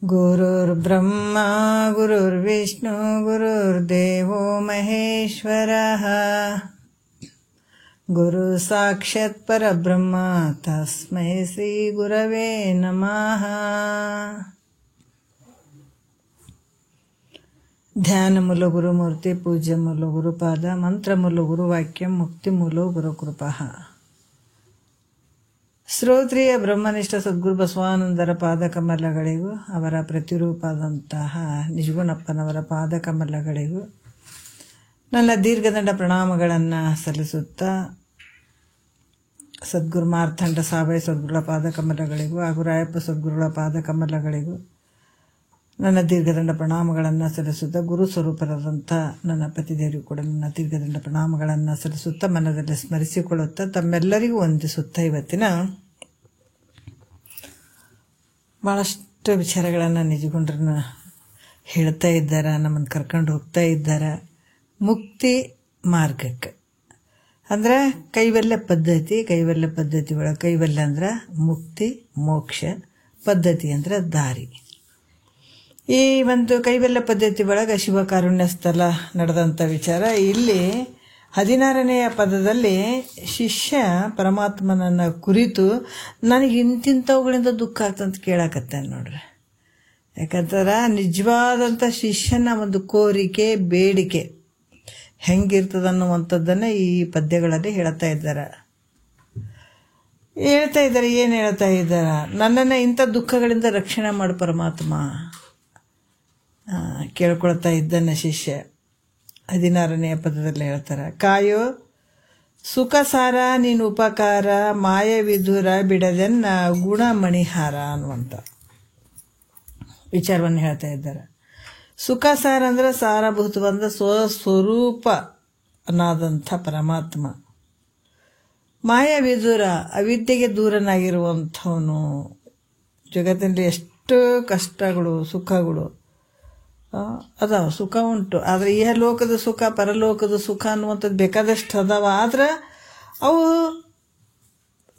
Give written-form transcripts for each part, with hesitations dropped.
ಗುರುರ್ಬ್ರಹ್ಮ ಗುರುರ್ವಿಷ್ಣು ಗುರುರ್ದೇವೋ ಮಹೇಶ್ವರಃ ಗುರು ಸಾಕ್ಷಾತ್ ಪರಬ್ರಹ್ಮ ತಸ್ಮೈ ಶ್ರೀ ಗುರವೇ ನಮಃ. ಧ್ಯಾನ ಮೂಲ ಗುರುಮೂರ್ತಿ, ಪೂಜ್ಯ ಮೂಲ ಗುರುಪಾದ, ಮಂತ್ರ ಮೂಲ ಗುರುವಾಕ್ಯ, ಮುಕ್ತಿ ಮೂಲ ಗುರುಕೃಪಃ. ಶ್ರೋತ್ರಿಯ ಬ್ರಹ್ಮನಿಷ್ಠ ಸದ್ಗುರು ಬಸವಾನಂದರ ಪಾದಕಮಲಗಳಿಗೂ ಅವರ ಪ್ರತಿರೂಪದಂತಹ ನಿಜಗುಣಪ್ಪನವರ ಪಾದಕಮಲಗಳಿಗೂ ನನ್ನ ದೀರ್ಘದಂಡ ಪ್ರಣಾಮಗಳನ್ನು ಸಲ್ಲಿಸುತ್ತಾ, ಸದ್ಗುರು ಮಾರ್ಥಂಡ ಸಾಬಾಯಿ ಸದ್ಗುರುಗಳ ಪಾದಕಮಲಗಳಿಗೂ ಹಾಗೂ ರಾಯಪ್ಪ ಸದ್ಗುರುಗಳ ಪಾದಕಮಲಗಳಿಗೂ ನನ್ನ ದೀರ್ಘದಂಡ ಪ್ರಣಾಮಗಳನ್ನು ಸಲ್ಲಿಸುತ್ತಾ, ಗುರು ಸ್ವರೂಪರಾದಂಥ ನನ್ನ ಪತಿದೇವರಿಗೂ ಕೂಡ ನನ್ನ ದೀರ್ಘದಂಡ ಪ್ರಣಾಮಗಳನ್ನು ಸಲ್ಲಿಸುತ್ತಾ, ಮನದಲ್ಲಿ ಸ್ಮರಿಸಿಕೊಳ್ಳುತ್ತಾ, ತಮ್ಮೆಲ್ಲರಿಗೂ ವಂದಿಸುತ್ತಾ, ಇವತ್ತಿನ ಭಾಳಷ್ಟು ವಿಚಾರಗಳನ್ನು ನಿಜಗುಂಡ್ರನ್ನ ಹೇಳ್ತಾ ಇದ್ದಾರೆ, ನಮ್ಮನ್ನು ಕರ್ಕೊಂಡು ಹೋಗ್ತಾ ಇದ್ದಾರೆ ಮುಕ್ತಿ ಮಾರ್ಗಕ್ಕೆ. ಅಂದ್ರೆ ಕೈವಲ್ಯ ಪದ್ಧತಿ ಒಳಗೆ ಕೈವಲ್ಯ ಅಂದ್ರೆ ಮುಕ್ತಿ, ಮೋಕ್ಷ, ಪದ್ಧತಿ ಅಂದ್ರೆ ದಾರಿ. ಈ ಒಂದು ಕೈವಲ್ಯ ಪದ್ಧತಿ ಒಳಗೆ ಶಿವಕಾರುಣ್ಯ ಸ್ಥಳ ನಡೆದಂಥ ವಿಚಾರ. ಇಲ್ಲಿ 16ನೆಯ ಪದದಲ್ಲಿ ಶಿಷ್ಯ ಪರಮಾತ್ಮನನ್ನು ಕುರಿತು ನನಗೆ ಇಂತಿಂಥವುಗಳಿಂದ ದುಃಖ ಆಗ್ತಂತ ಕೇಳಾಕತ್ತಾನೆ ನೋಡ್ರಿ. ಯಾಕಂದ್ರೆ ನಿಜವಾದಂಥ ಶಿಷ್ಯನ ಒಂದು ಕೋರಿಕೆ, ಬೇಡಿಕೆ ಹೆಂಗಿರ್ತದ ಅನ್ನುವಂಥದ್ದನ್ನು ಈ ಪದ್ಯಗಳಲ್ಲಿ ಹೇಳ್ತಾ ಇದ್ದಾರೆ. ಏನು ಹೇಳ್ತಾ ಇದ್ದಾರೆ? ನನ್ನನ್ನು ಇಂಥ ದುಃಖಗಳಿಂದ ರಕ್ಷಣೆ ಮಾಡು ಪರಮಾತ್ಮ ಕೇಳ್ಕೊಳ್ತಾ ಇದ್ದಾನೆ ಶಿಷ್ಯ. 16ನೆಯ ಪದದಲ್ಲಿ ಹೇಳ್ತಾರೆ, ಕಾಯೋ ಸುಖ ಸಾರ ನೀನು ಉಪಕಾರ, ಮಾಯ ವಿಧುರ ಬಿಡದೆನ್ನ ಗುಣ ಮಣಿಹಾರ ಅನ್ನುವಂಥ ವಿಚಾರವನ್ನು ಹೇಳ್ತಾ ಇದ್ದಾರೆ. ಸುಖ ಸಾರ ಅಂದ್ರೆ ಸಾರಭೂತವಾದ ಸ್ವಸ್ವರೂಪ ಅನ್ನಾದಂಥ ಪರಮಾತ್ಮ. ಮಾಯ ವಿಧುರ ಅವಿದ್ಯೆಗೆ ದೂರನಾಗಿರುವಂಥವನು. ಜಗತ್ತಿನಲ್ಲಿ ಎಷ್ಟು ಕಷ್ಟಗಳು, ಸುಖಗಳು ಅದಾವ, ಸುಖ ಉಂಟು. ಆದರೆ ಈ ಲೋಕದ ಸುಖ, ಪರಲೋಕದ ಸುಖ ಅನ್ನುವಂಥದ್ದು ಬೇಕಾದಷ್ಟು ಅದಾವ. ಆದ್ರೆ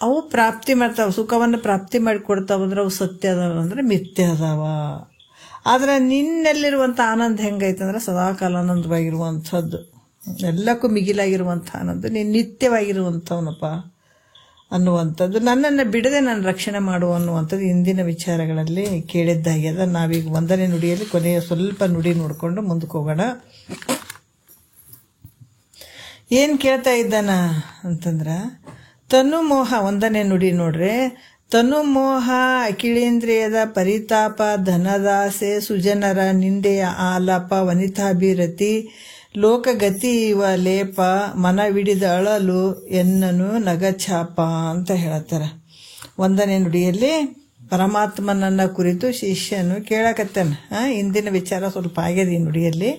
ಅವು ಪ್ರಾಪ್ತಿ ಮಾಡ್ತಾವ, ಸುಖವನ್ನು ಪ್ರಾಪ್ತಿ ಮಾಡಿಕೊಡ್ತಾವಂದ್ರೆ ಅವು ಸತ್ಯ ಅದಾವ ಅಂದ್ರೆ ಮಿಥ್ಯ ಅದಾವ. ಆದರೆ ನಿನ್ನಲ್ಲಿರುವಂಥ ಆನಂದ ಹೆಂಗೈತಂದ್ರೆ ಸದಾಕಾಲ ಆನಂದವಾಗಿರುವಂಥದ್ದು, ಎಲ್ಲಕ್ಕೂ ಮಿಗಿಲಾಗಿರುವಂಥ ಆನಂದ, ನೀನು ನಿತ್ಯವಾಗಿರುವಂಥವನಪ್ಪ ಅನ್ನುವಂಥದ್ದು. ನನ್ನನ್ನು ಬಿಡದೆ ನಾನು ರಕ್ಷಣೆ ಮಾಡುವ ಅನ್ನುವಂಥದ್ದು ಇಂದಿನ ವಿಚಾರಗಳಲ್ಲಿ ಕೇಳಿದ್ದಾಗ್ಯದ. ನಾವೀಗ 1ನೇ ನುಡಿಯಲ್ಲಿ ಕೊನೆಯ ಸ್ವಲ್ಪ ನುಡಿ ನೋಡಿಕೊಂಡು ಮುಂದಕ್ಕೆ ಹೋಗೋಣ. ಏನು ಕೇಳ್ತಾ ಇದ್ದಾನ ಅಂತಂದ್ರೆ, ತನು ಮೋಹ 1ನೇ ನುಡಿ ನೋಡ್ರಿ. ತನು ಮೋಹ ಅಖಿಳೇಂದ್ರಿಯದ ಪರಿತಾಪ, ಧನದಾಸೆ, ಸುಜನರ ನಿಂದೆಯ ಆಲಾಪ, ವನಿತಾಭಿರತಿ, ಲೋಕಗತಿ ಇವ ಲೇಪ, ಮನವಿಡಿದ ಅಳಲು ಎನ್ನನು ನಗಛಾಪ ಅಂತ ಹೇಳ್ತಾರೆ. 1ನೇ ನುಡಿಯಲ್ಲಿ ಪರಮಾತ್ಮನನ್ನ ಕುರಿತು ಶಿಷ್ಯನು ಕೇಳಕತ್ತಾನ. ಇಂದಿನ ವಿಚಾರ ಸ್ವಲ್ಪ ಆಗ್ಯದ ಈ ನುಡಿಯಲ್ಲಿ.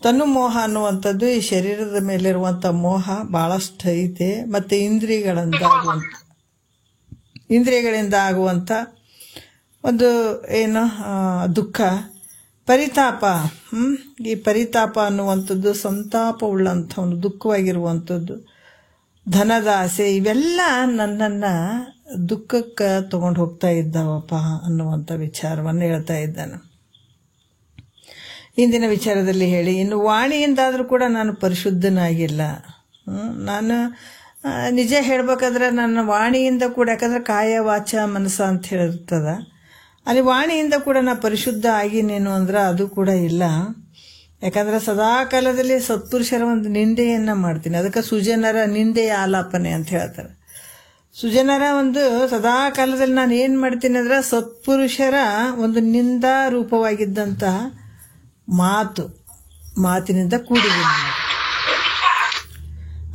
ತನು ಮೋಹ ಅನ್ನುವಂಥದ್ದು ಈ ಶರೀರದ ಮೇಲಿರುವಂಥ ಮೋಹ ಭಾಳಷ್ಟು ಐತೆ. ಮತ್ತು ಇಂದ್ರಿಯಗಳಿಂದ ಆಗುವಂಥ ಒಂದು ಏನು ದುಃಖ, ಪರಿತಾಪ. ಈ ಪರಿತಾಪ ಅನ್ನುವಂಥದ್ದು ಸಂತಾಪ ಉಳ್ಳಂಥ ಒಂದು ದುಃಖವಾಗಿರುವಂಥದ್ದು, ಧನದ ಆಸೆ, ಇವೆಲ್ಲ ನನ್ನನ್ನು ದುಃಖಕ್ಕೆ ತಗೊಂಡು ಹೋಗ್ತಾ ಇದ್ದಾವಪ್ಪ ಅನ್ನುವಂಥ ವಿಚಾರವನ್ನು ಹೇಳ್ತಾ ಇದ್ದಾನೆ. ಇಂದಿನ ವಿಚಾರದಲ್ಲಿ ಹೇಳಿ, ಇನ್ನು ವಾಣಿಯಿಂದಾದರೂ ಕೂಡ ನಾನು ಪರಿಶುದ್ಧನಾಗಿಲ್ಲ. ನಾನು ನಿಜ ಹೇಳ್ಬೇಕಾದ್ರೆ ನನ್ನ ವಾಣಿಯಿಂದ ಕೂಡ, ಯಾಕಂದ್ರೆ ಕಾಯ ವಾಚ ಮನಸ್ಸ ಅಂತ ಹೇಳಿರ್ತದ, ಅಲ್ಲಿ ವಾಣಿಯಿಂದ ಕೂಡ ನಾ ಪರಿಶುದ್ಧ ಆಗಿನೇನು ಅಂದ್ರೆ ಅದು ಕೂಡ ಇಲ್ಲ. ಯಾಕಂದ್ರೆ ಸದಾಕಾಲದಲ್ಲಿ ಸತ್ಪುರುಷರ ಒಂದು ನಿಂದೆಯನ್ನು ಮಾಡ್ತೀನಿ. ಅದಕ್ಕೆ ಸುಜನರ ನಿಂದೆಯ ಆಲಾಪನೆ ಅಂತ ಹೇಳ್ತಾರೆ. ಸುಜನರ ಒಂದು ಸದಾಕಾಲದಲ್ಲಿ ನಾನು ಏನು ಮಾಡ್ತೀನಿ ಅಂದ್ರೆ ಸತ್ಪುರುಷರ ಒಂದು ನಿಂದಾ ರೂಪವಾಗಿದ್ದಂಥ ಮಾತಿನಿಂದ ಕೂಡಿದ್ದೀನಿ.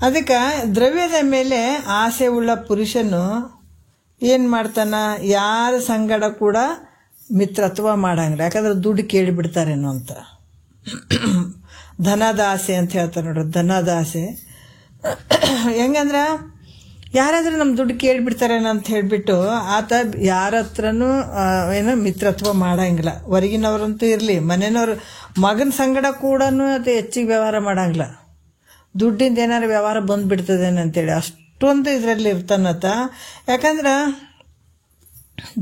ಅದಕ್ಕೆ ದ್ರವ್ಯದ ಮೇಲೆ ಆಸೆ ಉಳ್ಳ ಪುರುಷನು ಏನು ಮಾಡ್ತಾನ, ಯಾರ ಸಂಗಡ ಕೂಡ ಮಿತ್ರತ್ವ ಮಾಡಂಗಿಲ್ಲ. ಯಾಕಂದ್ರೆ ದುಡ್ಡು ಕೇಳಿಬಿಡ್ತಾರೇನೋ ಅಂತ. ಧನದಾಸೆ ಅಂತ ಹೇಳ್ತಾರೆ ನೋಡ್ರಿ. ಧನದಾಸೆ ಹೆಂಗಂದ್ರೆ ಯಾರಾದರೂ ನಮ್ಮ ದುಡ್ಡು ಕೇಳಿಬಿಡ್ತಾರೇನೋ ಅಂತ ಹೇಳಿಬಿಟ್ಟು ಆತ ಯಾರ ಹತ್ರನೂ ಏನೋ ಮಿತ್ರತ್ವ ಮಾಡಂಗಿಲ್ಲ. ಹೊರಗಿನವ್ರಂತೂ ಇರಲಿ, ಮನೆಯವ್ರು ಮಗನ ಸಂಗಡ ಕೂಡ ಅದು ಹೆಚ್ಚಿಗೆ ವ್ಯವಹಾರ ಮಾಡಂಗಿಲ್ಲ. ದುಡ್ಡಿಂದ ಏನಾರು ವ್ಯವಹಾರ ಬಂದುಬಿಡ್ತದೇನಂತೇಳಿ ಅಷ್ಟೊಂದು ಇದರಲ್ಲಿ ಇರ್ತಾನತ. ಯಾಕಂದ್ರೆ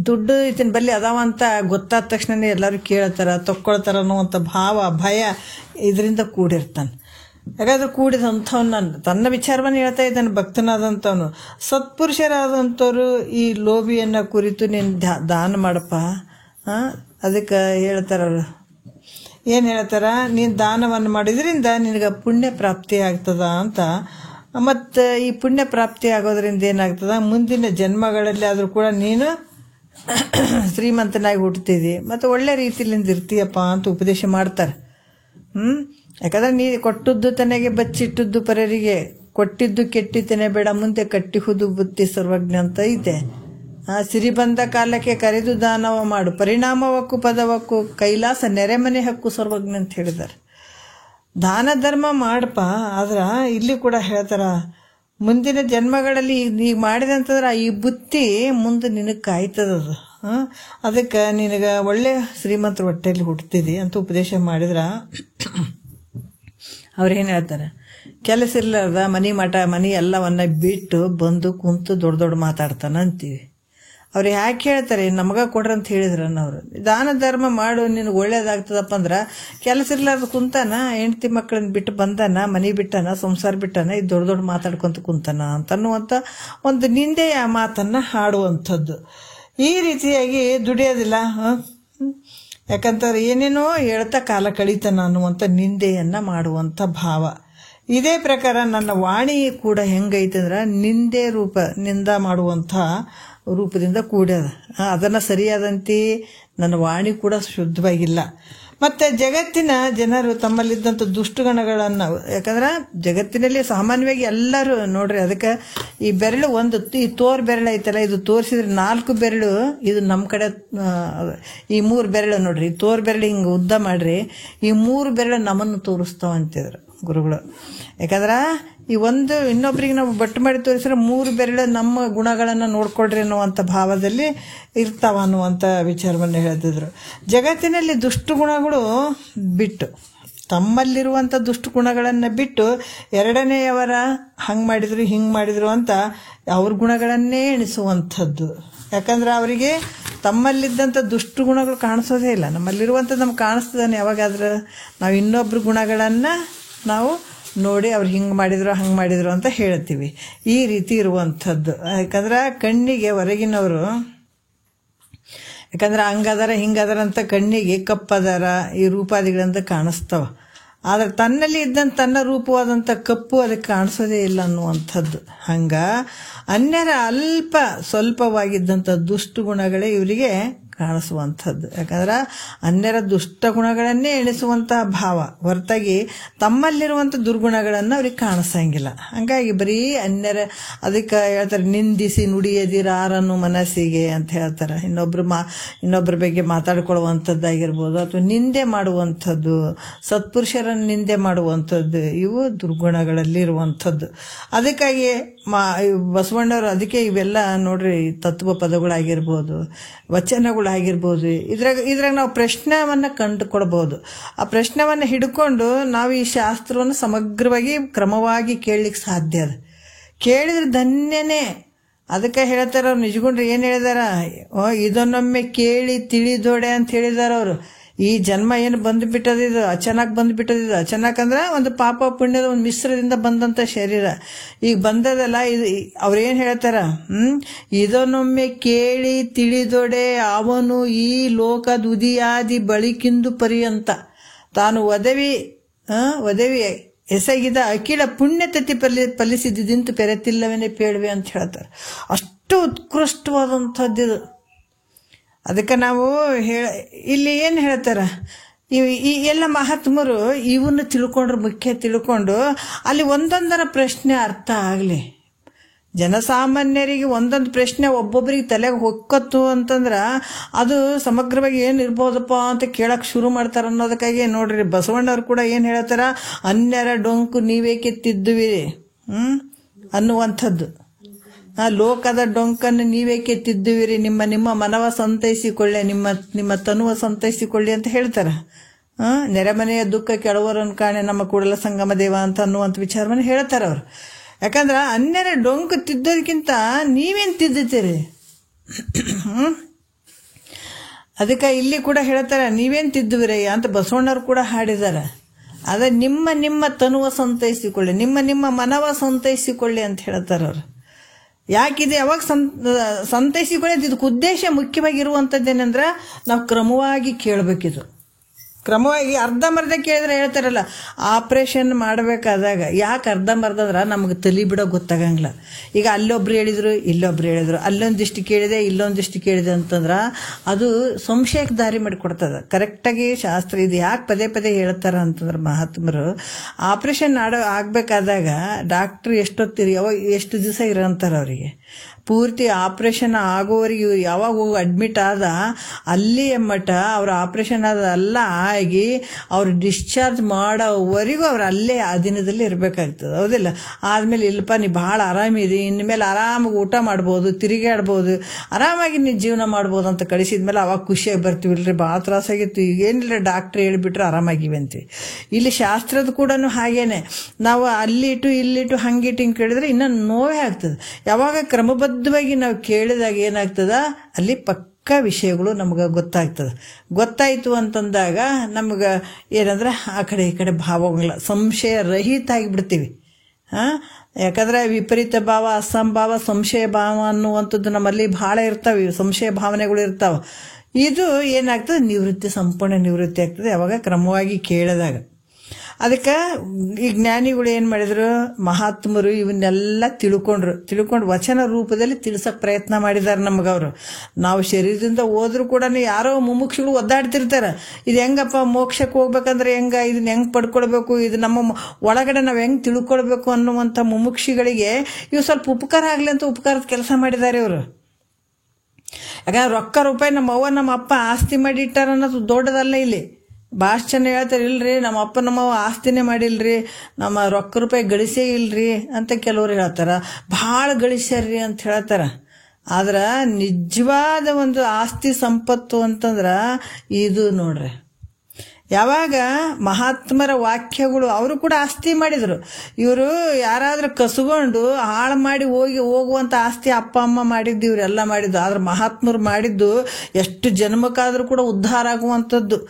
ದುಡ್ಡು ಈತನ ಬಲ್ಲಿ ಅದಾವ ಅಂತ ಗೊತ್ತಾದ ತಕ್ಷಣನೇ ಎಲ್ಲರೂ ಕೇಳ್ತಾರ, ತಕ್ಕೊಳ್ತಾರ ಅನ್ನುವಂಥ ಭಾವ, ಭಯ ಇದರಿಂದ ಕೂಡಿರ್ತಾನೆ. ಯಾಕಂದ್ರೆ ಕೂಡಿದಂಥವ್ನು ನಾನು ತನ್ನ ವಿಚಾರವನ್ನು ಹೇಳ್ತಾ ಇದ್ದಾನೆ. ಭಕ್ತನಾದಂಥವನು, ಸತ್ಪುರುಷರಾದಂಥವ್ರು ಈ ಲೋಭಿಯನ್ನು ಕುರಿತು ನೀನು ದಾನ ಮಾಡಪ್ಪ. ಅದಕ್ಕೆ ಹೇಳ್ತಾರವ್ರು, ಏನು ಹೇಳ್ತಾರ, ನೀನು ದಾನವನ್ನು ಮಾಡಿದ್ರಿಂದ ನಿನಗೆ ಪುಣ್ಯ ಪ್ರಾಪ್ತಿ ಆಗ್ತದ ಅಂತ. ಮತ್ತು ಈ ಪುಣ್ಯ ಪ್ರಾಪ್ತಿ ಆಗೋದ್ರಿಂದ ಏನಾಗ್ತದ, ಮುಂದಿನ ಜನ್ಮಗಳಲ್ಲಿ ಆದರೂ ಕೂಡ ನೀನು ಶ್ರೀಮಂತನಾಗಿ ಹುಟ್ಟುತ್ತೀವಿ ಮತ್ತು ಒಳ್ಳೆ ರೀತಿಯಿಂದ ಇರ್ತೀಯಪ್ಪ ಅಂತ ಉಪದೇಶ ಮಾಡ್ತಾರೆ. ಯಾಕಂದ್ರೆ ನೀ ಕೊಟ್ಟದ್ದು ತನಗೆ ಬಚ್ಚಿಟ್ಟದ್ದು ಪರರಿಗೆ, ಕೊಟ್ಟಿದ್ದು ಕೆಟ್ಟಿತನೆ ಬೇಡ, ಮುಂದೆ ಕಟ್ಟಿಹುದು ಬುತ್ತಿ ಸರ್ವಜ್ಞ ಅಂತ ಇದೆ. ಸಿರಿ ಬಂದ ಕಾಲಕ್ಕೆ ಕರೆದು ದಾನವ ಮಾಡು, ಪರಿಣಾಮವಕ್ಕೂ ಪದವಕ್ಕೂ ಕೈಲಾಸ ನೆರೆಮನೆ ಹಕ್ಕು ಸರ್ವಜ್ಞ ಅಂತ ಹೇಳಿದ್ದಾರೆ. ದಾನ ಧರ್ಮ ಮಾಡಪ್ಪ. ಆದ್ರೆ ಇಲ್ಲಿ ಕೂಡ ಹೇಳ್ತಾರ, ಮುಂದಿನ ಜನ್ಮಗಳಲ್ಲಿ ಈಗ ಮಾಡಿದಂತಂದ್ರೆ ಈ ಬುತ್ತಿ ಮುಂದೆ ನಿನಗೆ ಕಾಯ್ತದದು. ಅದಕ್ಕೆ ನಿನಗೆ ಒಳ್ಳೆ ಶ್ರೀಮಂತರ ಹೊಟ್ಟೆಯಲ್ಲಿ ಹುಟ್ಟುತ್ತಿದ್ದಿ ಅಂತ ಉಪದೇಶ ಮಾಡಿದ್ರ ಅವ್ರೇನು ಹೇಳ್ತಾರೆ, ಕೆಲಸ ಇರ್ಲಾರ್ದ ಮನೆ ಎಲ್ಲವನ್ನ ಬಿಟ್ಟು ಬಂದು ಕುಂತು ದೊಡ್ಡ ಮಾತಾಡ್ತಾನೆ ಅಂತೀವಿ. ಅವ್ರು ಯಾಕೆ ಹೇಳ್ತಾರೆ, ನಮಗ ಕೊಡ್ರಿ ಅಂತ ಹೇಳಿದ್ರನ್ನವ್ರು. ದಾನ ಧರ್ಮ ಮಾಡು, ನಿನಗೆ ಒಳ್ಳೇದಾಗ್ತದಪ್ಪ ಅಂದ್ರೆ ಕೆಲಸ ಇರ್ಲಾರ್ದ ಕುಂತಾನ, ಹೆಂಡತಿ ಮಕ್ಕಳನ್ನ ಬಿಟ್ಟು ಬಂದಾನ, ಮನೆ ಬಿಟ್ಟಾನ, ಸಂಸಾರ ಬಿಟ್ಟಾನ, ಇದು ದೊಡ್ಡ ಮಾತಾಡ್ಕೊಂತ ಕುಂತಾನ ಅಂತನ್ನುವಂಥ ಒಂದು ನಿಂದೆಯ ಮಾತನ್ನು ಹಾಡುವಂಥದ್ದು. ಈ ರೀತಿಯಾಗಿ ದುಡಿಯೋದಿಲ್ಲ. ಯಾಕಂತಾರೆ ಏನೇನೋ ಹೇಳ್ತಾ ಕಾಲ ಕಳೀತಾನ ಅನ್ನುವಂಥ ನಿಂದೆಯನ್ನು ಮಾಡುವಂಥ ಭಾವ. ಇದೇ ಪ್ರಕಾರ ನನ್ನ ವಾಣಿ ಕೂಡ ಹೆಂಗೈತೆ ಅಂದ್ರೆ ನಿಂದೆ ರೂಪ, ನಿಂದ ಮಾಡುವಂಥ ರೂಪದಿಂದ ಕೂಡ್ಯದ. ಅದನ್ನು ಸರಿಯಾದಂತೆ ನನ್ನ ವಾಣಿ ಕೂಡ ಶುದ್ಧವಾಗಿಲ್ಲ. ಮತ್ತು ಜಗತ್ತಿನ ಜನರು ತಮ್ಮಲ್ಲಿದ್ದಂಥ ದುಷ್ಟುಗಣಗಳನ್ನು, ಯಾಕಂದ್ರೆ ಜಗತ್ತಿನಲ್ಲಿ ಸಾಮಾನ್ಯವಾಗಿ ಎಲ್ಲರೂ ನೋಡ್ರಿ, ಅದಕ್ಕೆ ಈ ಬೆರಳು ಈ ತೋರ್ ಬೆರಳು ಐತಲ್ಲ, ಇದು ತೋರಿಸಿದ್ರೆ 4 ಬೆರಳು, ಇದು ನಮ್ಮ ಕಡೆ ಈ 3 ಬೆರಳು ನೋಡ್ರಿ, ತೋರ್ ಬೆರಳು ಹಿಂಗೆ ಉದ್ದ ಮಾಡ್ರಿ, ಈ 3 ಬೆರಳು ನಮ್ಮನ್ನು ತೋರಿಸ್ತಾವ ಅಂತಿದ್ರು ಗುರುಗಳು. ಯಾಕಂದ್ರೆ ಈ ಒಂದು ಇನ್ನೊಬ್ರಿಗೆ ನಾವು ಬಟ್ಟು ಮಾಡಿ ತೋರಿಸಿದ್ರೆ 3 ಬೆರಳು ನಮ್ಮ ಗುಣಗಳನ್ನು ನೋಡ್ಕೊಳ್ರಿ ಅನ್ನುವಂಥ ಭಾವದಲ್ಲಿ ಇರ್ತಾವ ಅನ್ನುವಂಥ ವಿಚಾರವನ್ನು ಹೇಳ್ತಿದ್ರು. ಜಗತ್ತಿನಲ್ಲಿ ದುಷ್ಟು ಗುಣಗಳು ಬಿಟ್ಟು, ತಮ್ಮಲ್ಲಿರುವಂಥ ದುಷ್ಟು ಗುಣಗಳನ್ನು ಬಿಟ್ಟು ಎರಡನೆಯವರ ಹಂಗೆ ಮಾಡಿದ್ರು ಹಿಂಗೆ ಮಾಡಿದ್ರು ಅಂತ ಅವ್ರ ಗುಣಗಳನ್ನೇ ಎಣಿಸುವಂಥದ್ದು. ಯಾಕಂದ್ರೆ ಅವರಿಗೆ ತಮ್ಮಲ್ಲಿದ್ದಂಥ ದುಷ್ಟು ಗುಣಗಳು ಕಾಣಿಸೋದೇ ಇಲ್ಲ. ನಮ್ಮಲ್ಲಿರುವಂಥದ್ದು ನಮ್ಗೆ ಕಾಣಿಸ್ತದಾನೆ ಯಾವಾಗಾದ್ರೆ ನಾವು ಇನ್ನೊಬ್ರ ಗುಣಗಳನ್ನು ನಾವು ನೋಡಿ ಅವ್ರು ಹಿಂಗೆ ಮಾಡಿದ್ರು ಹಂಗೆ ಮಾಡಿದ್ರು ಅಂತ ಹೇಳ್ತೀವಿ. ಈ ರೀತಿ ಇರುವಂಥದ್ದು. ಯಾಕಂದ್ರೆ ಕಣ್ಣಿಗೆ ಹೊರಗಿನವರು, ಯಾಕಂದ್ರೆ ಹಂಗದಾರ ಹಿಂಗದಾರ ಅಂತ ಕಣ್ಣಿಗೆ ಕಪ್ಪದಾರ ಈ ರೂಪಾದಿಗಳಂತ ಕಾಣಿಸ್ತಾವ. ಆದರೆ ತನ್ನಲ್ಲಿ ಇದ್ದಂಥ ತನ್ನ ರೂಪವಾದಂಥ ಕಪ್ಪು ಅದಕ್ಕೆ ಕಾಣಿಸೋದೇ ಇಲ್ಲ ಅನ್ನುವಂಥದ್ದು. ಹಂಗೆ ಅನ್ಯರ ಸ್ವಲ್ಪವಾಗಿದ್ದಂಥ ದುಷ್ಟು ಗುಣಗಳೇ ಇವರಿಗೆ ಕಾಣಿಸುವಂಥದ್ದು. ಯಾಕಂದ್ರೆ ಅನ್ಯರ ದುಷ್ಟ ಗುಣಗಳನ್ನೇ ಎಣಿಸುವಂತಹ ಭಾವ ಹೊರತಾಗಿ ತಮ್ಮಲ್ಲಿರುವಂಥ ದುರ್ಗುಣಗಳನ್ನು ಅವ್ರಿಗೆ ಕಾಣಿಸಂಗಿಲ್ಲ. ಹಂಗಾಗಿ ಬರೀ ಅನ್ಯರ, ಅದಕ್ಕೆ ಹೇಳ್ತಾರೆ ನಿಂದಿಸಿ ನುಡಿಯದಿರಾರನ್ನು ಮನಸ್ಸಿಗೆ ಅಂತ ಹೇಳ್ತಾರೆ. ಇನ್ನೊಬ್ಬರ ಬಗ್ಗೆ ಮಾತಾಡ್ಕೊಳ್ಳುವಂಥದ್ದಾಗಿರ್ಬೋದು, ಅಥವಾ ನಿಂದೆ ಮಾಡುವಂಥದ್ದು, ಸತ್ಪುರುಷರನ್ನು ನಿಂದೆ ಮಾಡುವಂಥದ್ದು, ಇವು ದುರ್ಗುಣಗಳಲ್ಲಿ ಇರುವಂಥದ್ದು. ಅದಕ್ಕಾಗಿ ಬಸವಣ್ಣವರು ಅದಕ್ಕೆ ಇವೆಲ್ಲ ನೋಡ್ರಿ, ತತ್ವ ಪದಗಳಾಗಿರ್ಬೋದು, ವಚನಗಳಾಗಿರ್ಬೋದು, ಇದ್ರಾಗ ನಾವು ಪ್ರಶ್ನೆಯನ್ನು ಕಂಡುಕೊಳ್ಬೋದು. ಆ ಪ್ರಶ್ನೆಯನ್ನು ಹಿಡ್ಕೊಂಡು ನಾವು ಈ ಶಾಸ್ತ್ರವನ್ನು ಸಮಗ್ರವಾಗಿ ಕ್ರಮವಾಗಿ ಕೇಳಲಿಕ್ಕೆ ಸಾಧ್ಯ ಅದ. ಕೇಳಿದ್ರೆ ಧನ್ಯನೇ. ಅದಕ್ಕೆ ಹೇಳ್ತಾರೆ ಅವ್ರು ನಿಜಗುಂಡ್ರು ಏನು ಹೇಳಿದಾರ, ಇದನ್ನೊಮ್ಮೆ ಕೇಳಿ ತಿಳಿದೋಡೆ ಅಂತ ಹೇಳಿದಾರ ಅವರು. ಈ ಜನ್ಮ ಏನು ಬಂದುಬಿಟ್ಟದಿದು, ಅಚಾನಕ್ ಬಂದುಬಿಟ್ಟದಿದು. ಅಚಾನಕ್ ಅಂದ್ರೆ ಒಂದು ಪಾಪ ಪುಣ್ಯದ ಒಂದು ಮಿಶ್ರದಿಂದ ಬಂದಂಥ ಶರೀರ ಈಗ ಬಂದದಲ್ಲ. ಇದು ಅವ್ರೇನು ಹೇಳ್ತಾರ, ಇದನ್ನೊಮ್ಮೆ ಕೇಳಿ ತಿಳಿದೊಡೆ ಅವನು ಈ ಲೋಕದ ಉದಿಯಾದಿ ಬಳಿಕಿಂದು ಪರ್ಯಂತ ತಾನು ಒದವಿ ಎಸಗಿದ ಅಖಿಲ ಪುಣ್ಯತತಿ ಫಲಿಸಿದ್ದಿಂತು ಪೆರೆತಿಲ್ಲವೇನೆ ಪೇಳುವೆ ಅಂತ ಹೇಳ್ತಾರೆ. ಅಷ್ಟು ಉತ್ಕೃಷ್ಟವಾದಂಥದ್ದಿದು. ಅದಕ್ಕೆ ನಾವು ಇಲ್ಲಿ ಏನು ಹೇಳ್ತಾರೆ, ಈ ಎಲ್ಲ ಮಹಾತ್ಮರು ಇವನ್ನ ಮುಖ್ಯ ತಿಳ್ಕೊಂಡು ಅಲ್ಲಿ ಒಂದೊಂದರ ಪ್ರಶ್ನೆ ಅರ್ಥ ಆಗಲಿ. ಜನಸಾಮಾನ್ಯರಿಗೆ ಒಂದೊಂದು ಪ್ರಶ್ನೆ ಒಬ್ಬೊಬ್ಬರಿಗೆ ತಲೆಗೆ ಹೊಕ್ಕತ್ತು ಅಂತಂದ್ರೆ ಅದು ಸಮಗ್ರವಾಗಿ ಏನು ಇರ್ಬೋದಪ್ಪ ಅಂತ ಕೇಳಕ್ಕೆ ಶುರು ಮಾಡ್ತಾರೆ ಅನ್ನೋದಕ್ಕಾಗಿ ನೋಡ್ರಿ ಬಸವಣ್ಣವ್ರು ಕೂಡ ಏನು ಹೇಳ್ತಾರ, ಅನ್ಯರ ಡೊಂಕು ನೀವೇಕೆ ತಿದ್ದುವಿರಿ ಅನ್ನುವಂಥದ್ದು. ಲೋಕದ ಡೊಂಕನ್ನು ನೀವೇಕೆ ತಿದ್ದುವಿರಿ, ನಿಮ್ಮ ನಿಮ್ಮ ಮನವ ಸಂತೈಸಿಕೊಳ್ಳಿ, ನಿಮ್ಮ ತನುವ ಸಂತೈಸಿಕೊಳ್ಳಿ ಅಂತ ಹೇಳ್ತಾರೆ. ನೆರೆಮನೆಯ ದುಃಖ ಕೆಳವರನ್ನು ಕಾಣೆ ನಮ್ಮ ಕೂಡಲ ಸಂಗಮ ದೇವ ಅಂತ ಅನ್ನುವಂಥ ವಿಚಾರವನ್ನು ಹೇಳ್ತಾರೆ ಅವರು. ಯಾಕಂದ್ರೆ ಅನ್ಯರ ಡೊಂಕು ತಿದ್ದೋದಕ್ಕಿಂತ ನೀವೇನು ತಿದ್ದುತ್ತೀರಿ? ಅದಕ್ಕೆ ಇಲ್ಲಿ ಕೂಡ ಹೇಳ್ತಾರೆ, ನೀವೇನು ತಿದ್ದುವಿರಯ್ಯ ಅಂತ ಬಸವಣ್ಣವ್ರು ಕೂಡ ಹಾಡಿದ್ದಾರೆ. ಅದ ನಿಮ್ಮ ನಿಮ್ಮ ತನುವ ಸಂತೈಸಿಕೊಳ್ಳಿ, ನಿಮ್ಮ ನಿಮ್ಮ ಮನವ ಸಂತೈಸಿಕೊಳ್ಳಿ ಅಂತ ಹೇಳ್ತಾರೆ ಅವರು. ಯಾಕಿದೆ ಯಾವಾಗ ಸಂತೈಸಿಕೊಳ್ಳಿ? ಇದಕ್ಕೆ ಉದ್ದೇಶ ಮುಖ್ಯವಾಗಿರುವಂಥದ್ದೇನೆಂದ್ರೆ ನಾವು ಕ್ರಮವಾಗಿ ಕೇಳಬೇಕಿದು. ಕ್ರಮವಾಗಿ ಅರ್ಧಂಬರ್ಧ ಕೇಳಿದ್ರೆ ಹೇಳ್ತಾರಲ್ಲ, ಆಪ್ರೇಷನ್ ಮಾಡಬೇಕಾದಾಗ ಯಾಕೆ ಅರ್ಧಂಬರ್ಧ ಅಂದ್ರೆ ನಮಗೆ ತಲೆ ಬಿಡೋ ಗೊತ್ತಾಗಂಗಿಲ್ಲ. ಈಗ ಅಲ್ಲೊಬ್ರು ಹೇಳಿದ್ರು ಇಲ್ಲೊಬ್ರು ಹೇಳಿದ್ರು, ಅಲ್ಲೊಂದಿಷ್ಟು ಕೇಳಿದೆ ಇಲ್ಲೊಂದಿಷ್ಟು ಕೇಳಿದೆ ಅಂತಂದ್ರೆ ಅದು ಸಂಶಯಕ್ಕೆ ದಾರಿ ಮಾಡಿಕೊಡ್ತದೆ. ಕರೆಕ್ಟಾಗಿ ಶಾಸ್ತ್ರ ಇದು ಯಾಕೆ ಪದೇ ಪದೇ ಹೇಳ್ತಾರ ಅಂತಂದ್ರೆ ಮಹಾತ್ಮರು, ಆಪ್ರೇಷನ್ ಆಗಬೇಕಾದಾಗ ಡಾಕ್ಟ್ರು ಎಷ್ಟು ದಿವಸ ಇರೋಂತಾರೆ ಅವರಿಗೆ. ಪೂರ್ತಿ ಆಪ್ರೇಷನ್ ಆಗೋವರೆಗೂ ಯಾವಾಗ ಹೋಗಿ ಅಡ್ಮಿಟ್ ಆದ ಅಲ್ಲಿ ಮಟ್ಟ ಅವ್ರ ಆಪ್ರೇಷನ್ ಅದೆಲ್ಲ ಆಗಿ ಅವ್ರು ಡಿಸ್ಚಾರ್ಜ್ ಮಾಡೋವರೆಗೂ ಅವ್ರು ಅಲ್ಲೇ ಆ ದಿನದಲ್ಲಿ ಇರಬೇಕಾಗ್ತದೆ, ಹೌದಿಲ್ಲ? ಆದಮೇಲೆ ಇಲ್ಲಪ್ಪ ನೀ ಭಾಳ ಆರಾಮಿದೆ, ಇನ್ಮೇಲೆ ಆರಾಮಾಗಿ ಊಟ ಮಾಡ್ಬೋದು, ತಿರುಗಾಡ್ಬೋದು, ಆರಾಮಾಗಿ ನೀನು ಜೀವನ ಮಾಡ್ಬೋದು ಅಂತ ಕಳಿಸಿದ್ಮೇಲೆ ಅವಾಗ ಖುಷಿಯಾಗಿ ಬರ್ತೀವಿಲ್ರಿ, ಭಾಳ ತ್ರಾಸಾಗಿತ್ತು, ಈಗೇನಿಲ್ಲ ಡಾಕ್ಟ್ರ್ ಹೇಳಿಬಿಟ್ರೆ ಆರಾಮಾಗಿವೆ ಅಂತೀವಿ. ಇಲ್ಲಿ ಶಾಸ್ತ್ರದ ಕೂಡ ಹಾಗೇನೆ, ನಾವು ಅಲ್ಲಿಟ್ಟು ಇಲ್ಲಿಟ್ಟು ಹಂಗಿಟ್ಟು ಹಿಂಗೆ ಕೇಳಿದ್ರೆ ಇನ್ನೂ ನೋವೇ ಆಗ್ತದೆ. ಯಾವಾಗ ಕ್ರಮಬದ್ಧವಾಗಿ ನಾವು ಕೇಳಿದಾಗ ಏನಾಗ್ತದ, ಅಲ್ಲಿ ಪಕ್ಕ ವಿಷಯಗಳು ನಮ್ಗೆ ಗೊತ್ತಾಯ್ತು ಅಂತಂದಾಗ ನಮ್ಗೆ ಏನಂದ್ರೆ ಆ ಕಡೆ ಈ ಕಡೆ ಭಾವಗಳ ಸಂಶಯ ರಹಿತ ಆಗಿಬಿಡ್ತೀವಿ. ಯಾಕಂದ್ರೆ ವಿಪರೀತ ಭಾವ, ಅಸಂಭಾವ, ಸಂಶಯ ಭಾವ ಅನ್ನುವಂಥದ್ದು ನಮ್ಮಲ್ಲಿ ಭಾಳ ಇರ್ತಾವೆ, ಸಂಶಯ ಭಾವನೆಗಳು ಇರ್ತಾವೆ. ಇದು ಏನಾಗ್ತದೆ, ಸಂಪೂರ್ಣ ನಿವೃತ್ತಿ ಆಗ್ತದೆ ಯಾವಾಗ ಕ್ರಮವಾಗಿ ಕೇಳಿದಾಗ. ಅದಕ್ಕೆ ಈ ಜ್ಞಾನಿಗಳು ಏನು ಮಾಡಿದ್ರು, ಮಹಾತ್ಮರು ಇವನ್ನೆಲ್ಲ ತಿಳ್ಕೊಂಡು ವಚನ ರೂಪದಲ್ಲಿ ತಿಳಿಸೋಕೆ ಪ್ರಯತ್ನ ಮಾಡಿದ್ದಾರೆ ನಮಗವರು. ನಾವು ಶರೀರದಿಂದ ಹೋದ್ರೂ ಕೂಡ ಯಾರೋ ಮುಮುಕ್ಷಗಳು ಒದ್ದಾಡ್ತಿರ್ತಾರೆ, ಇದು ಹೆಂಗಪ್ಪ ಮೋಕ್ಷಕ್ಕೆ ಹೋಗ್ಬೇಕಂದ್ರೆ ಇದನ್ನ ಹೆಂಗೆ ಪಡ್ಕೊಳ್ಬೇಕು, ಇದು ನಮ್ಮ ಒಳಗಡೆ ನಾವು ಹೆಂಗೆ ತಿಳ್ಕೊಳ್ಬೇಕು ಅನ್ನುವಂಥ ಮುಮುಕ್ಷಿಗಳಿಗೆ ಇವು ಸ್ವಲ್ಪ ಉಪಕಾರ ಆಗಲಿ ಅಂತ ಉಪಕಾರದ ಕೆಲಸ ಮಾಡಿದ್ದಾರೆ ಇವರು. ಯಾಕಂದ್ರೆ ರೊಕ್ಕ ರೂಪಾಯಿ ನಮ್ಮ ಅವ್ವ ನಮ್ಮ ಅಪ್ಪ ಆಸ್ತಿ ಮಾಡಿ ಇಟ್ಟಾರ ಅನ್ನೋದು ದೊಡ್ಡದಲ್ಲ. ಇಲ್ಲಿ ಭಾಳ ಜನ ಹೇಳ್ತಾರೆ, ಇಲ್ರಿ ನಮ್ಮ ಅಪ್ಪ ನಮ್ಮವ್ವ ಆಸ್ತಿನೇ ಮಾಡಿಲ್ರಿ, ನಮ್ಮ ರೊಕ್ಕ ರೂಪಾಯಿ ಗಳಿಸೇ ಇಲ್ರಿ ಅಂತ ಕೆಲವರು ಹೇಳ್ತಾರೆ. ಭಾಳ ಗಳಿಸ್ಯಾರ್ರಿ ಅಂತ ಹೇಳ್ತಾರೆ. ಆದ್ರೆ ನಿಜವಾದ ಒಂದು ಆಸ್ತಿ ಸಂಪತ್ತು ಅಂತಂದ್ರೆ ಇದು ನೋಡ್ರಿ. ಯಾವಾಗ ಮಹಾತ್ಮರ ವಾಕ್ಯಗಳು, ಅವರು ಕೂಡ ಆಸ್ತಿ ಮಾಡಿದರು. ಇವರು ಯಾರಾದ್ರೂ ಕಸ್ಕೊಂಡು ಹಾಳು ಮಾಡಿ ಹೋಗುವಂಥ ಆಸ್ತಿ ಅಪ್ಪ ಅಮ್ಮ ಮಾಡಿದ್ದು, ಇವರೆಲ್ಲ ಮಾಡಿದ್ದು. ಆದ್ರೆ ಮಹಾತ್ಮರು ಮಾಡಿದ್ದು ಎಷ್ಟು ಜನ್ಮಕ್ಕಾದರೂ ಕೂಡ ಉದ್ಧಾರ ಆಗುವಂಥದ್ದು,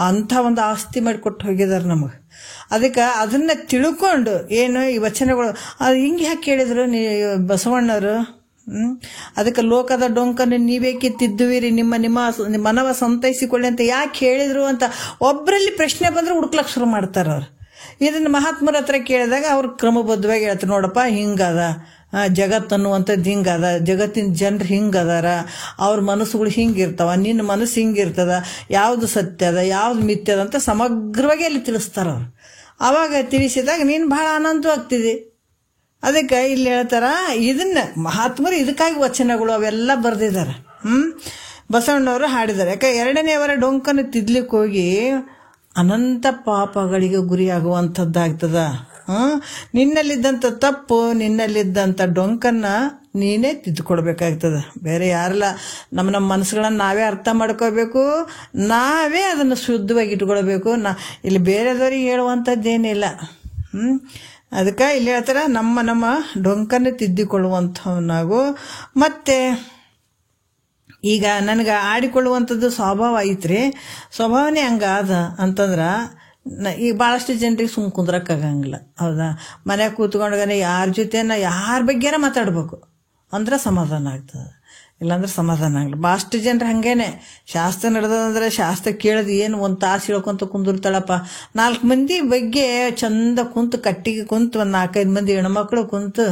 ಅಂಥ ಒಂದು ಆಸ್ತಿ ಮಾಡಿಕೊಟ್ಟು ಹೋಗಿದ್ದಾರೆ ನಮಗೆ. ಅದಕ್ಕೆ ಅದನ್ನ ತಿಳ್ಕೊಂಡು ಏನು ಈ ವಚನಗಳು ಅದು ಹಿಂಗೆ ಯಾಕೆ ಕೇಳಿದ್ರು ಬಸವಣ್ಣವರು, ಅದಕ್ಕೆ ಲೋಕದ ಡೊಂಕನ್ನು ನೀವೇಕೆ ತಿದ್ದುವಿರಿ, ನಿಮ್ಮ ನಿಮ್ಮ ಮನವ ಸಂತೈಸಿಕೊಳ್ಳಿ ಅಂತ ಯಾಕೆ ಹೇಳಿದ್ರು ಅಂತ ಒಬ್ಬರಲ್ಲಿ ಪ್ರಶ್ನೆ ಬಂದ್ರೆ ಹುಡುಕ್ಲಕ್ಕೆ ಶುರು ಮಾಡ್ತಾರೆ ಅವ್ರು. ಇದನ್ನು ಮಹಾತ್ಮರ ಹತ್ರ ಕೇಳಿದಾಗ ಅವ್ರು ಕ್ರಮಬದ್ಧವಾಗಿ ಹೇಳ್ತಾರೆ, ನೋಡಪ್ಪ ಹಿಂಗದ ಜಗತ್ತು ಅನ್ನುವಂಥದ್ದು ಹಿಂಗದ, ಜಗತ್ತಿನ ಜನರು ಹಿಂಗದಾರ, ಅವ್ರ ಮನಸ್ಸುಗಳು ಹಿಂಗಿರ್ತಾವ, ನಿನ್ನ ಮನಸ್ಸು ಹಿಂಗಿರ್ತದ, ಯಾವುದು ಸತ್ಯ ಅದ ಯಾವ್ದು ಮಿಥ್ಯದ ಅಂತ ಸಮಗ್ರವಾಗಿ ಅಲ್ಲಿ ತಿಳಿಸ್ತಾರ ಅವ್ರು. ಆವಾಗ ತಿಳಿಸಿದಾಗ ನೀನು ಭಾಳ ಆನಂದವಾಗ್ತಿದೆ. ಅದಕ್ಕೆ ಇಲ್ಲಿ ಹೇಳ್ತಾರ, ಇದನ್ನ ಮಹಾತ್ಮರು ಇದಕ್ಕಾಗಿ ವಚನಗಳು ಅವೆಲ್ಲ ಬರೆದಿದ್ದಾರೆ. ಬಸವಣ್ಣವರು ಹಾಡಿದ್ದಾರೆ. ಯಾಕೆ ಎರಡನೇವರ ಡೊಂಕನ್ನು ತಿದ್ಲಿಕ್ಕೆ ಹೋಗಿ ಅನಂತ ಪಾಪಗಳಿಗೆ ಗುರಿಯಾಗುವಂಥದ್ದಾಗ್ತದ. ನಿನ್ನಲ್ಲಿದ್ದಂಥ ತಪ್ಪು, ನಿನ್ನಲ್ಲಿದ್ದಂಥ ಡೊಂಕನ್ನು ನೀನೇ ತಿದ್ದುಕೊಡ್ಬೇಕಾಗ್ತದೆ. ಬೇರೆ ಯಾರಲ್ಲ, ನಮ್ಮ ಮನಸ್ಸುಗಳನ್ನು ನಾವೇ ಅರ್ಥ ಮಾಡ್ಕೋಬೇಕು, ನಾವೇ ಅದನ್ನು ಶುದ್ಧವಾಗಿ ಇಟ್ಕೊಳ್ಬೇಕು. ಇಲ್ಲಿ ಬೇರೆದವ್ರಿಗೆ ಹೇಳುವಂಥದ್ದೇನಿಲ್ಲ. ಅದಕ್ಕೆ ಇಲ್ಲಿ ಹೇಳ್ತಾರೆ, ನಮ್ಮ ಡೊಂಕನ್ನು ತಿದ್ದಿಕೊಳ್ಳುವಂಥವನಾಗು. ಮತ್ತೆ ಈಗ ನನಗೆ ಆಡಿಕೊಳ್ಳುವಂಥದ್ದು ಸ್ವಭಾವ ಐತ್ರಿ, ಸ್ವಭಾವನೇ ಹಂಗಾದ ಅಂತಂದ್ರೆ ಈಗ ಭಾಳಷ್ಟು ಜನರಿಗೆ ಸುಮ್ಮ ಕುಂದ್ರಕ್ಕಾಗಂಗಿಲ್ಲ, ಹೌದಾ? ಮನ್ಯಾಗ ಕೂತ್ಕೊಂಡ್ಗಾನೆ ಯಾರ ಜೊತೆನ ಯಾರ ಬಗ್ಗೆನ ಮಾತಾಡ್ಬೇಕು ಅಂದ್ರೆ ಸಮಾಧಾನ ಆಗ್ತದೆ, ಇಲ್ಲಾಂದ್ರೆ ಸಮಾಧಾನ ಆಗಲ್ಲ. ಭಾಳಷ್ಟು ಜನರು ಹಾಗೇನೆ, ಶಾಸ್ತ್ರ ನಡೆದಂದ್ರೆ ಶಾಸ್ತ್ರ ಕೇಳಿದ್ ಏನು ಒಂದು ತಾಸು ಹೇಳ್ಕೊಂತ ಕುಂದಿರ್ತಾಳಪ್ಪ, 4 ಮಂದಿ ಬಗ್ಗೆ ಚಂದ ಕುಂತು ಕಟ್ಟಿಗೆ ಕುಂತು ಒಂದು 4-5 ಮಂದಿ ಹೆಣ್ಮಕ್ಳು ಕುಂತು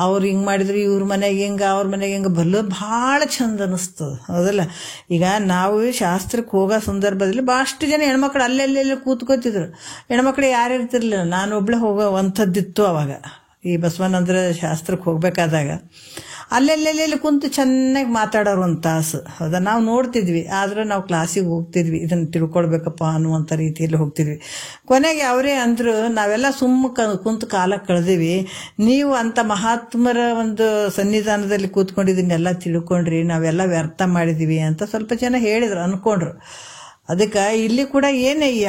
ಅವ್ರು ಹಿಂಗೆ ಮಾಡಿದ್ರು, ಇವ್ರ ಮನೆಗೆ ಹೆಂಗೆ ಅವ್ರ ಮನೆಗೆ ಹೆಂಗೆ ಭಾಳ ಚಂದ ಅನ್ನಿಸ್ತದೆ, ಹೌದಲ್ಲ? ಈಗ ನಾವು ಶಾಸ್ತ್ರಕ್ಕೆ ಹೋಗೋ ಸಂದರ್ಭದಲ್ಲಿ ಭಾಳಷ್ಟು ಜನ ಹೆಣ್ಮಕ್ಳು ಅಲ್ಲೆಲ್ಲೆಲ್ಲ ಕೂತ್ಕೋತಿದ್ರು. ಹೆಣ್ಮಕ್ಳು ಯಾರು ಇರ್ತಿರ್ಲಿಲ್ಲ, ನಾನು ಒಬ್ಳೆ ಹೋಗೋವಂಥದ್ದಿತ್ತು ಅವಾಗ ಈ ಬಸವಣ್ಣಂದ್ರ ಶಾಸ್ತ್ರಕ್ಕೆ ಹೋಗ್ಬೇಕಾದಾಗ. ಅಲ್ಲೆಲ್ಲೆಲ್ಲಿ ಕುಂತು ಚೆನ್ನಾಗಿ ಮಾತಾಡೋರು ಒಂದು ತಾಸು. ಹೌದಾ, ನಾವು ನೋಡ್ತಿದ್ವಿ, ಆದ್ರೆ ನಾವು ಕ್ಲಾಸಿಗೆ ಹೋಗ್ತಿದ್ವಿ, ಇದನ್ನು ತಿಳ್ಕೊಳ್ಬೇಕಪ್ಪ ಅನ್ನುವಂಥ ರೀತಿಯಲ್ಲಿ ಹೋಗ್ತಿದ್ವಿ. ಕೊನೆಗೆ ಅವರೇ ಅಂದರು, ನಾವೆಲ್ಲ ಕುಂತು ಕಾಲ ಕಳೆದಿವಿ, ನೀವು ಅಂಥ ಮಹಾತ್ಮರ ಒಂದು ಸನ್ನಿಧಾನದಲ್ಲಿ ಕೂತ್ಕೊಂಡಿದ್ದನ್ನೆಲ್ಲ ತಿಳ್ಕೊಂಡ್ರಿ, ನಾವೆಲ್ಲ ವ್ಯರ್ಥ ಮಾಡಿದ್ದೀವಿ ಅಂತ ಸ್ವಲ್ಪ ಜನ ಹೇಳಿದ್ರು, ಅಂದ್ಕೊಂಡ್ರು. ಅದಕ್ಕೆ ಇಲ್ಲಿ ಕೂಡ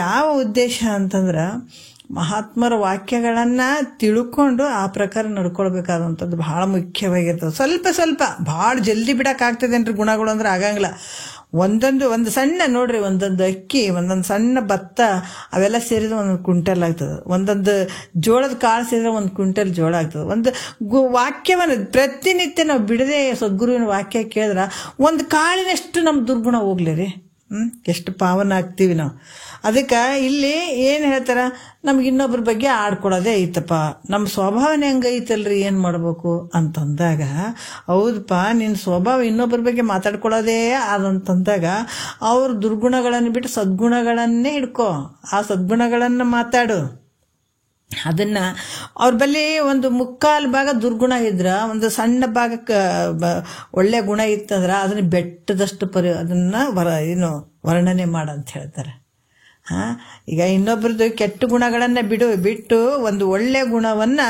ಯಾವ ಉದ್ದೇಶ ಅಂತಂದ್ರೆ, ಮಹಾತ್ಮರ ವಾಕ್ಯಗಳನ್ನು ತಿಳ್ಕೊಂಡು ಆ ಪ್ರಕಾರ ನಡ್ಕೊಳ್ಬೇಕಾದಂಥದ್ದು ಭಾಳ ಮುಖ್ಯವಾಗಿರ್ತದೆ. ಸ್ವಲ್ಪ ಭಾಳ ಜಲ್ದಿ ಬಿಡೋಕ್ಕಾಗ್ತದೇನ್ರಿ ಗುಣಗಳು ಅಂದ್ರೆ ಆಗಂಗಿಲ್ಲ. ಒಂದು ಸಣ್ಣ ನೋಡ್ರಿ, ಒಂದೊಂದು ಅಕ್ಕಿ, ಒಂದೊಂದು ಸಣ್ಣ ಭತ್ತ, ಅವೆಲ್ಲ ಸೇರಿದ್ರೆ ಒಂದೊಂದು ಕ್ವಿಂಟಲ್ ಆಗ್ತದೆ. ಒಂದೊಂದು ಜೋಳದ ಕಾಳು ಸೇರಿದ್ರೆ ಒಂದು ಕ್ವಿಂಟಲ್ ಜೋಳ ಆಗ್ತದೆ. ಒಂದು ವಾಕ್ಯವನ್ನು ಪ್ರತಿನಿತ್ಯ ನಾವು ಬಿಡದೆ ಸದ್ಗುರುವಿನ ವಾಕ್ಯ ಕೇಳಿದ್ರೆ ಒಂದು ಕಾಳಿನಷ್ಟು ನಮ್ಮ ದುರ್ಗುಣ ಹೋಗ್ಲಿ ರೀ. ಎಷ್ಟು ಪಾವನ ಆಗ್ತೀವಿ ನಾವು. ಅದಕ್ಕೆ ಇಲ್ಲಿ ಏನು ಹೇಳ್ತಾರ, ನಮ್ಗೆ ಇನ್ನೊಬ್ರ ಬಗ್ಗೆ ಆಡ್ಕೊಳೋದೇ ಐತಪ್ಪ, ನಮ್ಮ ಸ್ವಭಾವನೆ ಹೆಂಗೈತಲ್ರಿ, ಏನು ಮಾಡ್ಬೇಕು ಅಂತಂದಾಗ, ಹೌದಪ್ಪ ನಿನ್ನ ಸ್ವಭಾವ ಇನ್ನೊಬ್ರ ಬಗ್ಗೆ ಮಾತಾಡ್ಕೊಳ್ಳೋದೇ ಆದಂತಂದಾಗ ಅವ್ರ ದುರ್ಗುಣಗಳನ್ನು ಬಿಟ್ಟು ಸದ್ಗುಣಗಳನ್ನೇ ಹಿಡ್ಕೊ, ಆ ಸದ್ಗುಣಗಳನ್ನು ಮಾತಾಡು. ಅದನ್ನು ಅವ್ರ ಬಳಿ ಒಂದು ಮುಕ್ಕಾಲು ಭಾಗ ದುರ್ಗುಣ ಇದ್ರೆ, ಒಂದು ಸಣ್ಣ ಭಾಗಕ್ಕೆ ಒಳ್ಳೆ ಗುಣ ಇತ್ತಂದ್ರೆ ಅದನ್ನು ಬೆಟ್ಟದಷ್ಟು ಅದನ್ನು ವರ್ಣನೆ ಮಾಡಂತ ಹೇಳ್ತಾರೆ. ಈಗ ಇನ್ನೊಬ್ರದ್ದು ಕೆಟ್ಟ ಗುಣಗಳನ್ನು ಬಿಟ್ಟು ಒಂದು ಒಳ್ಳೆ ಗುಣವನ್ನು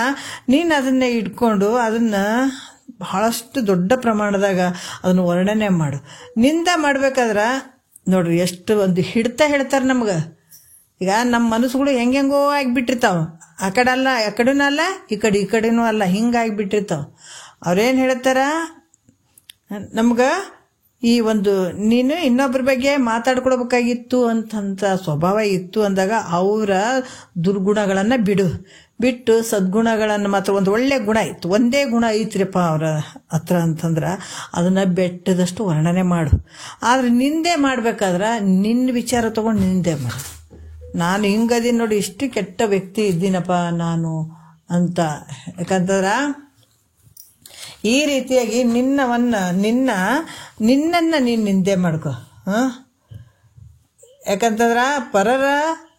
ನೀನು ಅದನ್ನೇ ಇಟ್ಕೊಂಡು ಅದನ್ನು ಬಹಳಷ್ಟು ದೊಡ್ಡ ಪ್ರಮಾಣದಾಗ ಅದನ್ನು ವರ್ಣನೆ ಮಾಡು. ನಿಂದ ಮಾಡ್ಬೇಕಾದ್ರೆ ನೋಡ್ರಿ, ಎಷ್ಟು ಒಂದು ಹಿಡ್ತಾ ಹೇಳ್ತಾರೆ ನಮ್ಗೆ. ಈಗ ನಮ್ಮ ಮನಸ್ಸುಗಳು ಹೆಂಗೆಂಗೋ ಆಗಿಬಿಟ್ಟಿರ್ತಾವೆ, ಆ ಕಡೆ ಅಲ್ಲ, ಆ ಕಡೆನೂ ಅಲ್ಲ, ಈ ಕಡೆನೂ ಅಲ್ಲ, ಹಿಂಗಾಗಿಬಿಟ್ಟಿರ್ತಾವೆ. ಅವ್ರೇನು ಹೇಳ್ತಾರ ನಮ್ಗೆ, ಈ ಒಂದು ನೀನು ಇನ್ನೊಬ್ಬರ ಬಗ್ಗೆ ಮಾತಾಡ್ಕೊಳ್ಬೇಕಾಗಿತ್ತು ಅಂತಂತ ಸ್ವಭಾವ ಇತ್ತು ಅಂದಾಗ ಅವರ ದುರ್ಗುಣಗಳನ್ನು ಬಿಟ್ಟು ಸದ್ಗುಣಗಳನ್ನು ಮಾತ್ರ, ಒಂದು ಒಳ್ಳೆ ಗುಣ ಇತ್ತು, ಒಂದೇ ಗುಣ ಐತ್ರಿಪ್ಪ ಅವರ ಹತ್ರ ಅಂತಂದ್ರೆ ಅದನ್ನು ಬೆಟ್ಟದಷ್ಟು ವರ್ಣನೆ ಮಾಡು. ಆದರೆ ನಿಂದೆ ಮಾಡ್ಬೇಕಾದ್ರೆ ನಿನ್ನ ವಿಚಾರ ತೊಗೊಂಡು ನಿಂದೆ ಮಾಡು. ನಾನು ಹಿಂಗದೀನಿ ನೋಡಿ, ಇಷ್ಟು ಕೆಟ್ಟ ವ್ಯಕ್ತಿ ಇದ್ದೀನಪ್ಪ ನಾನು ಅಂತ. ಯಾಕಂತಂದ್ರೆ ಈ ರೀತಿಯಾಗಿ ನಿನ್ನನ್ನು ನೀನು ನಿಂದೆ ಮಾಡ್ಕೊ. ಯಾಕಂತಂದ್ರೆ ಪರರ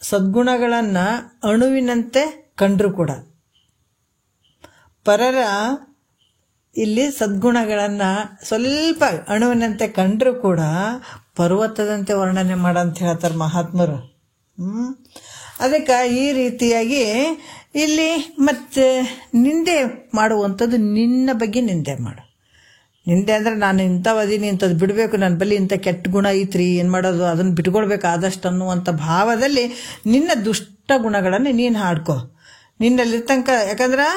ಸದ್ಗುಣಗಳನ್ನು ಅಣುವಿನಂತೆ ಕಂಡ್ರು ಕೂಡ, ಪರರ ಇಲ್ಲಿ ಸದ್ಗುಣಗಳನ್ನು ಸ್ವಲ್ಪ ಅಣುವಿನಂತೆ ಕಂಡ್ರು ಕೂಡ ಪರ್ವತದಂತೆ ವರ್ಣನೆ ಮಾಡಂತ ಹೇಳ್ತಾರೆ ಮಹಾತ್ಮರು. ಅದಕ್ಕೆ ಈ ರೀತಿಯಾಗಿ ಇಲ್ಲಿ ಮತ್ತೆ ನಿಂದೆ ಮಾಡುವಂಥದ್ದು, ನಿನ್ನ ಬಗ್ಗೆ ನಿಂದೆ ಮಾಡು. ನಿಂದೆ ಅಂದರೆ ನಾನು ಇಂಥವದೀನಿ, ಇಂಥದ್ದು ಬಿಡಬೇಕು, ನನ್ನ ಬಳಿ ಇಂಥ ಕೆಟ್ಟ ಗುಣ ಐತ್ರಿ, ಏನು ಮಾಡೋದು, ಅದನ್ನು ಬಿಟ್ಕೊಳ್ಬೇಕು ಆದಷ್ಟು ಅನ್ನುವಂಥ ಭಾವದಲ್ಲಿ ನಿನ್ನ ದುಷ್ಟ ಗುಣಗಳನ್ನು ನೀನು ಹಾಡ್ಕೊ. ನಿನ್ನಲ್ಲಿರ್ತಂಕ, ಯಾಕಂದ್ರೆ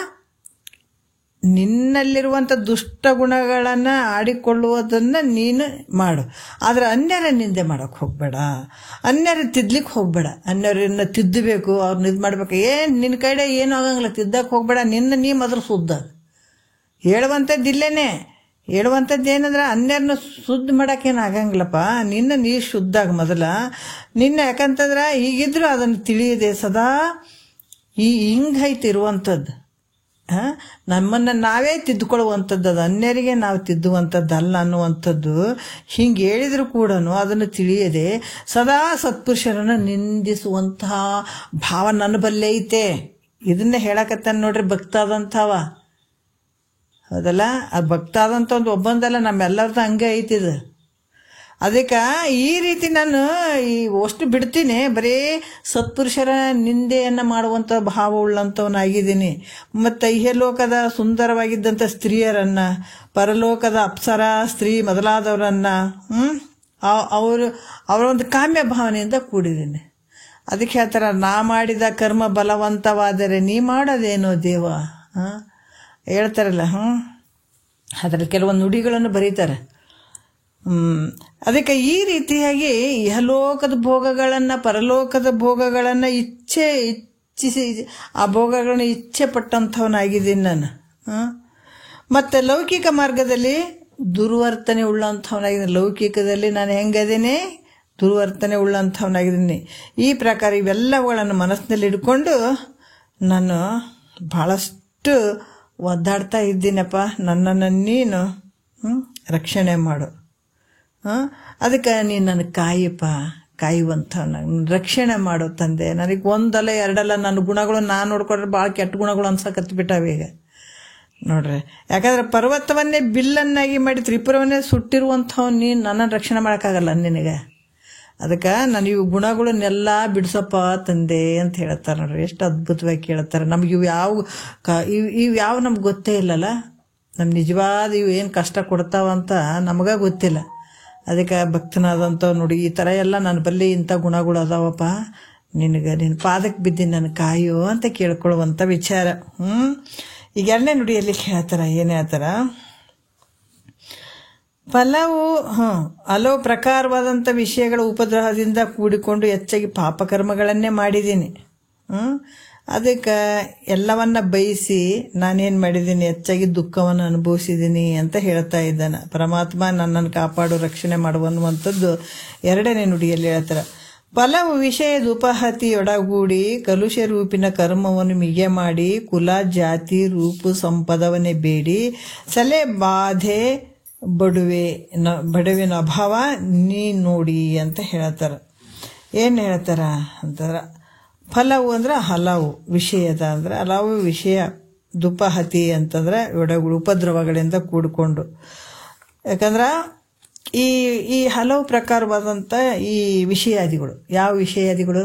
ನಿನ್ನಲ್ಲಿರುವಂಥ ದುಷ್ಟ ಗುಣಗಳನ್ನು ಆಡಿಕೊಳ್ಳುವುದನ್ನು ನೀನು ಮಾಡು. ಆದರೆ ಅನ್ಯರ ನಿಂದೆ ಮಾಡೋಕ್ಕೆ ಹೋಗಬೇಡ, ಅನ್ಯರ ತಿದ್ದಲಿಕ್ಕೆ ಹೋಗಬೇಡ. ಅನ್ಯರನ್ನು ತಿದ್ದಬೇಕು, ಅವ್ರನ್ನ ಇದು ಮಾಡ್ಬೇಕು. ನಿನ್ನ ಕಡೆ ಏನೂ ಆಗಂಗಿಲ್ಲ, ತಿದ್ದಕ್ಕೆ ಹೋಗಬೇಡ. ನೀ ಮೊದಲು ಶುದ್ಧ ಹೇಳುವಂಥದ್ದು ಏನಂದ್ರೆ, ಅನ್ಯರನ್ನ ಶುದ್ಧ ಮಾಡೋಕ್ಕೇನು ಆಗಂಗಿಲ್ಲಪ್ಪ. ನೀ ಶುದ್ಧಾಗ ಮೊದಲ ನಿನ್ನ. ಯಾಕಂತಂದ್ರೆ ಹೀಗಿದ್ರು ಅದನ್ನು ತಿಳಿಯದೆ ಸದಾ ಹಿಂಗೈತಿ ಇರುವಂಥದ್ದು. ನಮ್ಮನ್ನು ನಾವೇ ತಿದ್ದುಕೊಳ್ಳುವಂಥದ್ದು, ಅದು ಅನ್ಯರಿಗೆ ನಾವು ತಿದ್ದುವಂಥದ್ದಲ್ಲ ಅನ್ನುವಂಥದ್ದು. ಹಿಂಗೆ ಹೇಳಿದ್ರು ಕೂಡ ಅದನ್ನು ತಿಳಿಯದೆ ಸದಾ ಸತ್ಪುರುಷರನ್ನು ನಿಂದಿಸುವಂತಹ ಭಾವ ನನ್ನ ಬಲ್ಲೇ ಐತೆ. ಇದನ್ನೇ ಹೇಳಕತ್ತಾನ ನೋಡ್ರಿ, ಭಕ್ತಾದಂಥವ. ಹೌದಲ್ಲ, ಅದು ಭಕ್ತಾದಂಥ ಒಂದು ಒಬ್ಬಂದಲ್ಲ, ನಮ್ಮೆಲ್ಲರದ್ದು ಹಂಗೆ ಐತಿದು. ಅದಕ್ಕೆ ಈ ರೀತಿ ನಾನು ಅಷ್ಟು ಬಿಡ್ತೀನಿ, ಬರೀ ಸತ್ಪುರುಷರ ನಿಂದೆಯನ್ನು ಮಾಡುವಂಥ ಭಾವ ಉಳ್ಳಂಥವನಾಗಿದ್ದೀನಿ. ಮತ್ತು ಇಹಲೋಕದ ಸುಂದರವಾಗಿದ್ದಂಥ ಸ್ತ್ರೀಯರನ್ನು, ಪರಲೋಕದ ಅಪ್ಸರ ಸ್ತ್ರೀ ಮೊದಲಾದವರನ್ನು ಅವರ ಒಂದು ಕಾಮ್ಯ ಭಾವನೆಯಿಂದ ಕೂಡಿದ್ದೀನಿ. ಅದಕ್ಕೆ ಹೇಳ್ತಾರೆ, ನಾ ಮಾಡಿದ ಕರ್ಮ ಬಲವಂತವಾದರೆ ನೀ ಮಾಡೋದೇನೋ ದೇವ ಹೇಳ್ತಾರಲ್ಲ. ಅದರಲ್ಲಿ ಕೆಲವೊಂದು ನುಡಿಗಳನ್ನು ಬರೀತಾರೆ. ಅದಕ್ಕೆ ಈ ರೀತಿಯಾಗಿ ಇಹಲೋಕದ ಭೋಗಗಳನ್ನು, ಪರಲೋಕದ ಭೋಗಗಳನ್ನು ಇಚ್ಛಿಸಿ ಆ ಭೋಗಗಳನ್ನು ಇಚ್ಛೆ ಪಟ್ಟಂಥವನಾಗಿದ್ದೀನಿ ನಾನು. ಮತ್ತು ಲೌಕಿಕ ಮಾರ್ಗದಲ್ಲಿ ದುರ್ವರ್ತನೆ ಉಳ್ಳಂಥವನಾಗಿದ್ದೀನಿ. ಲೌಕಿಕದಲ್ಲಿ ನಾನು ಹೆಂಗದೇನೆ ದುರ್ವರ್ತನೆ ಉಳ್ಳಂಥವನಾಗಿದ್ದೀನಿ. ಈ ಪ್ರಕಾರ ಇವೆಲ್ಲವುಗಳನ್ನು ಮನಸ್ಸಿನಲ್ಲಿ ಇಟ್ಕೊಂಡು ನಾನು ಭಾಳಷ್ಟು ಒದ್ದಾಡ್ತಾ ಇದ್ದೀನಪ್ಪ. ನನ್ನನ್ನು ನೀನು ರಕ್ಷಣೆ ಮಾಡು. ಅದಕ್ಕೆ ನೀನು ನನಗೆ ಕಾಯುವಂಥ ರಕ್ಷಣೆ ಮಾಡು ತಂದೆ. ನನಗೆ ಒಂದಲ್ಲ ಎರಡಲ್ಲ ನನ್ನ ಗುಣಗಳು ನಾನು ನೋಡ್ಕೊಂಡ್ರೆ ಭಾಳ ಕೆಟ್ಟ ಗುಣಗಳು ಅನ್ಸಕತ್ಬಿಟ್ಟಾವ. ಈಗ ನೋಡ್ರಿ, ಯಾಕಂದ್ರೆ ಪರ್ವತವನ್ನೇ ಬಿಲ್ಲನ್ನಾಗಿ ಮಾಡಿ ತ್ರಿಪುರವನ್ನೇ ಸುಟ್ಟಿರುವಂಥವ್ ನೀನು ನನ್ನನ್ನು ರಕ್ಷಣೆ ಮಾಡೋಕ್ಕಾಗಲ್ಲ ನಿನಗೆ. ಅದಕ್ಕೆ ನಾನು ಇವು ಗುಣಗಳನ್ನೆಲ್ಲ ಬಿಡಿಸಪ್ಪ ತಂದೆ ಅಂತ ಹೇಳ್ತಾರೆ. ನೋಡ್ರಿ, ಎಷ್ಟು ಅದ್ಭುತವಾಗಿ ಕೇಳ್ತಾರೆ. ನಮ್ಗೆ ಇವು ಯಾವ ನಮ್ಗೆ ಗೊತ್ತೇ ಇಲ್ಲಲ್ಲ. ನಮ್ಮ ನಿಜವಾದ ಇವು ಏನು ಕಷ್ಟ ಕೊಡ್ತಾವಂತ ನಮಗೆ ಗೊತ್ತಿಲ್ಲ. ಅದಕ್ಕೆ ಭಕ್ತನಾದಂಥ ನೋಡಿ, ಈ ಥರ ಎಲ್ಲ ನನ್ನ ಬಲ್ಲಿ ಇಂಥ ಗುಣಗಳು ಅದಾವಪ್ಪ, ನಿನ್ನ ಪಾದಕ್ಕೆ ಬಿದ್ದೀನಿ, ನನ್ನ ಕಾಯೋ ಅಂತ ಕೇಳ್ಕೊಳ್ಳುವಂಥ ವಿಚಾರ. ಈಗ ಎರಡನೇ ನುಡಿಯಲ್ಲಿ ಹೇಳ್ತಾರ, ಏನು ಹೇಳ್ತಾರ, ಫಲವು ಹಲವು ಪ್ರಕಾರವಾದಂಥ ವಿಷಯಗಳ ಉಪದ್ರವದಿಂದ ಕೂಡಿಕೊಂಡು ಹೆಚ್ಚಾಗಿ ಪಾಪಕರ್ಮಗಳನ್ನೇ ಮಾಡಿದ್ದೀನಿ. ಅದಕ್ಕೆ ಎಲ್ಲವನ್ನ ಬಯಸಿ ನಾನೇನು ಮಾಡಿದ್ದೀನಿ, ಹೆಚ್ಚಾಗಿ ದುಃಖವನ್ನು ಅನುಭವಿಸಿದ್ದೀನಿ ಅಂತ ಹೇಳ್ತಾ ಇದ್ದಾನೆ. ಪರಮಾತ್ಮ ನನ್ನನ್ನು ಕಾಪಾಡು, ರಕ್ಷಣೆ ಮಾಡುವಂಥದ್ದು ಎರಡನೇ ನುಡಿಯಲ್ಲಿ ಹೇಳ್ತಾರೆ. ಫಲವು ವಿಷಯದ ಉಪಹತಿಯೊಡಗೂಡಿ ಕಲುಷ ರೂಪಿನ ಕರ್ಮವನ್ನು ಮಿಗೆ ಮಾಡಿ ಕುಲ ಜಾತಿ ರೂಪು ಸಂಪದವನ್ನೇ ಬೇಡಿ ಸಲೆ ಬಾಧೆ ಬಡವಿನ ಅಭಾವ ನೀ ನೋಡಿ ಅಂತ ಹೇಳ್ತಾರೆ. ಏನು ಹೇಳ್ತಾರ ಅಂತಂದ್ರೆ, ಫಲವು ಅಂದ್ರೆ ಹಲವು, ವಿಷಯದ ಅಂದ್ರೆ ಹಲವು ವಿಷಯ, ದುಪಹತಿ ಅಂತಂದ್ರೆ ಒಡಗುಳು ಉಪದ್ರವಗಳಿಂದ ಕೂಡಿಕೊಂಡು. ಯಾಕಂದ್ರೆ ಈ ಹಲವು ಪ್ರಕಾರವಾದಂಥ ಈ ವಿಷಯಾದಿಗಳು, ಯಾವ ವಿಷಯಾದಿಗಳು?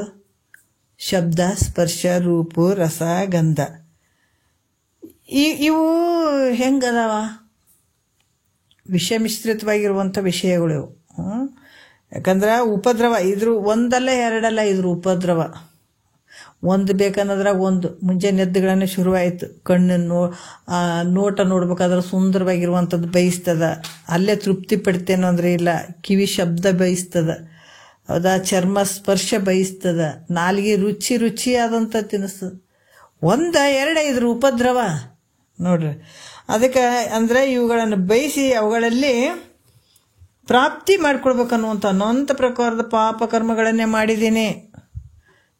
ಶಬ್ದ, ಸ್ಪರ್ಶ, ರೂಪು, ರಸ, ಗಂಧ. ಇವು ಹೆಂಗದಾವ? ವಿಷಮಿಶ್ರಿತವಾಗಿರುವಂಥ ವಿಷಯಗಳು ಇವು. ಯಾಕಂದ್ರೆ ಉಪದ್ರವ ಇದ್ರ ಒಂದಲ್ಲ ಎರಡಲ್ಲ, ಇದ್ರ ಉಪದ್ರವ. ಒಂದು ಬೇಕನ್ನೋದ್ರಾಗ ಒಂದು ಮುಂಜಾನೆ ಎದ್ದುಗಳನ್ನೇ ಶುರುವಾಯಿತು. ಕಣ್ಣು ನೋಟ ನೋಡ್ಬೇಕಾದ್ರೆ ಸುಂದರವಾಗಿರುವಂಥದ್ದು ಬಯಸ್ತದ, ಅಲ್ಲೇ ತೃಪ್ತಿ ಪಡ್ತೇನೋ ಅಂದರೆ ಇಲ್ಲ. ಕಿವಿ ಶಬ್ದ ಬಯಸ್ತದ, ಹೌದಾ? ಚರ್ಮ ಸ್ಪರ್ಶ ಬಯಸ್ತದ, ನಾಲಿಗೆ ರುಚಿಯಾದಂಥ ತಿನಿಸು. ಇದ್ರ ಉಪದ್ರವ ನೋಡ್ರಿ. ಅದಕ್ಕೆ ಅಂದರೆ ಇವುಗಳನ್ನು ಬಯಸಿ ಅವುಗಳಲ್ಲಿ ಪ್ರಾಪ್ತಿ ಮಾಡ್ಕೊಳ್ಬೇಕನ್ನುವಂಥ ಅನಂತ ಪ್ರಕಾರದ ಪಾಪ ಕರ್ಮಗಳನ್ನೇ ಮಾಡಿದ್ದೀನಿ.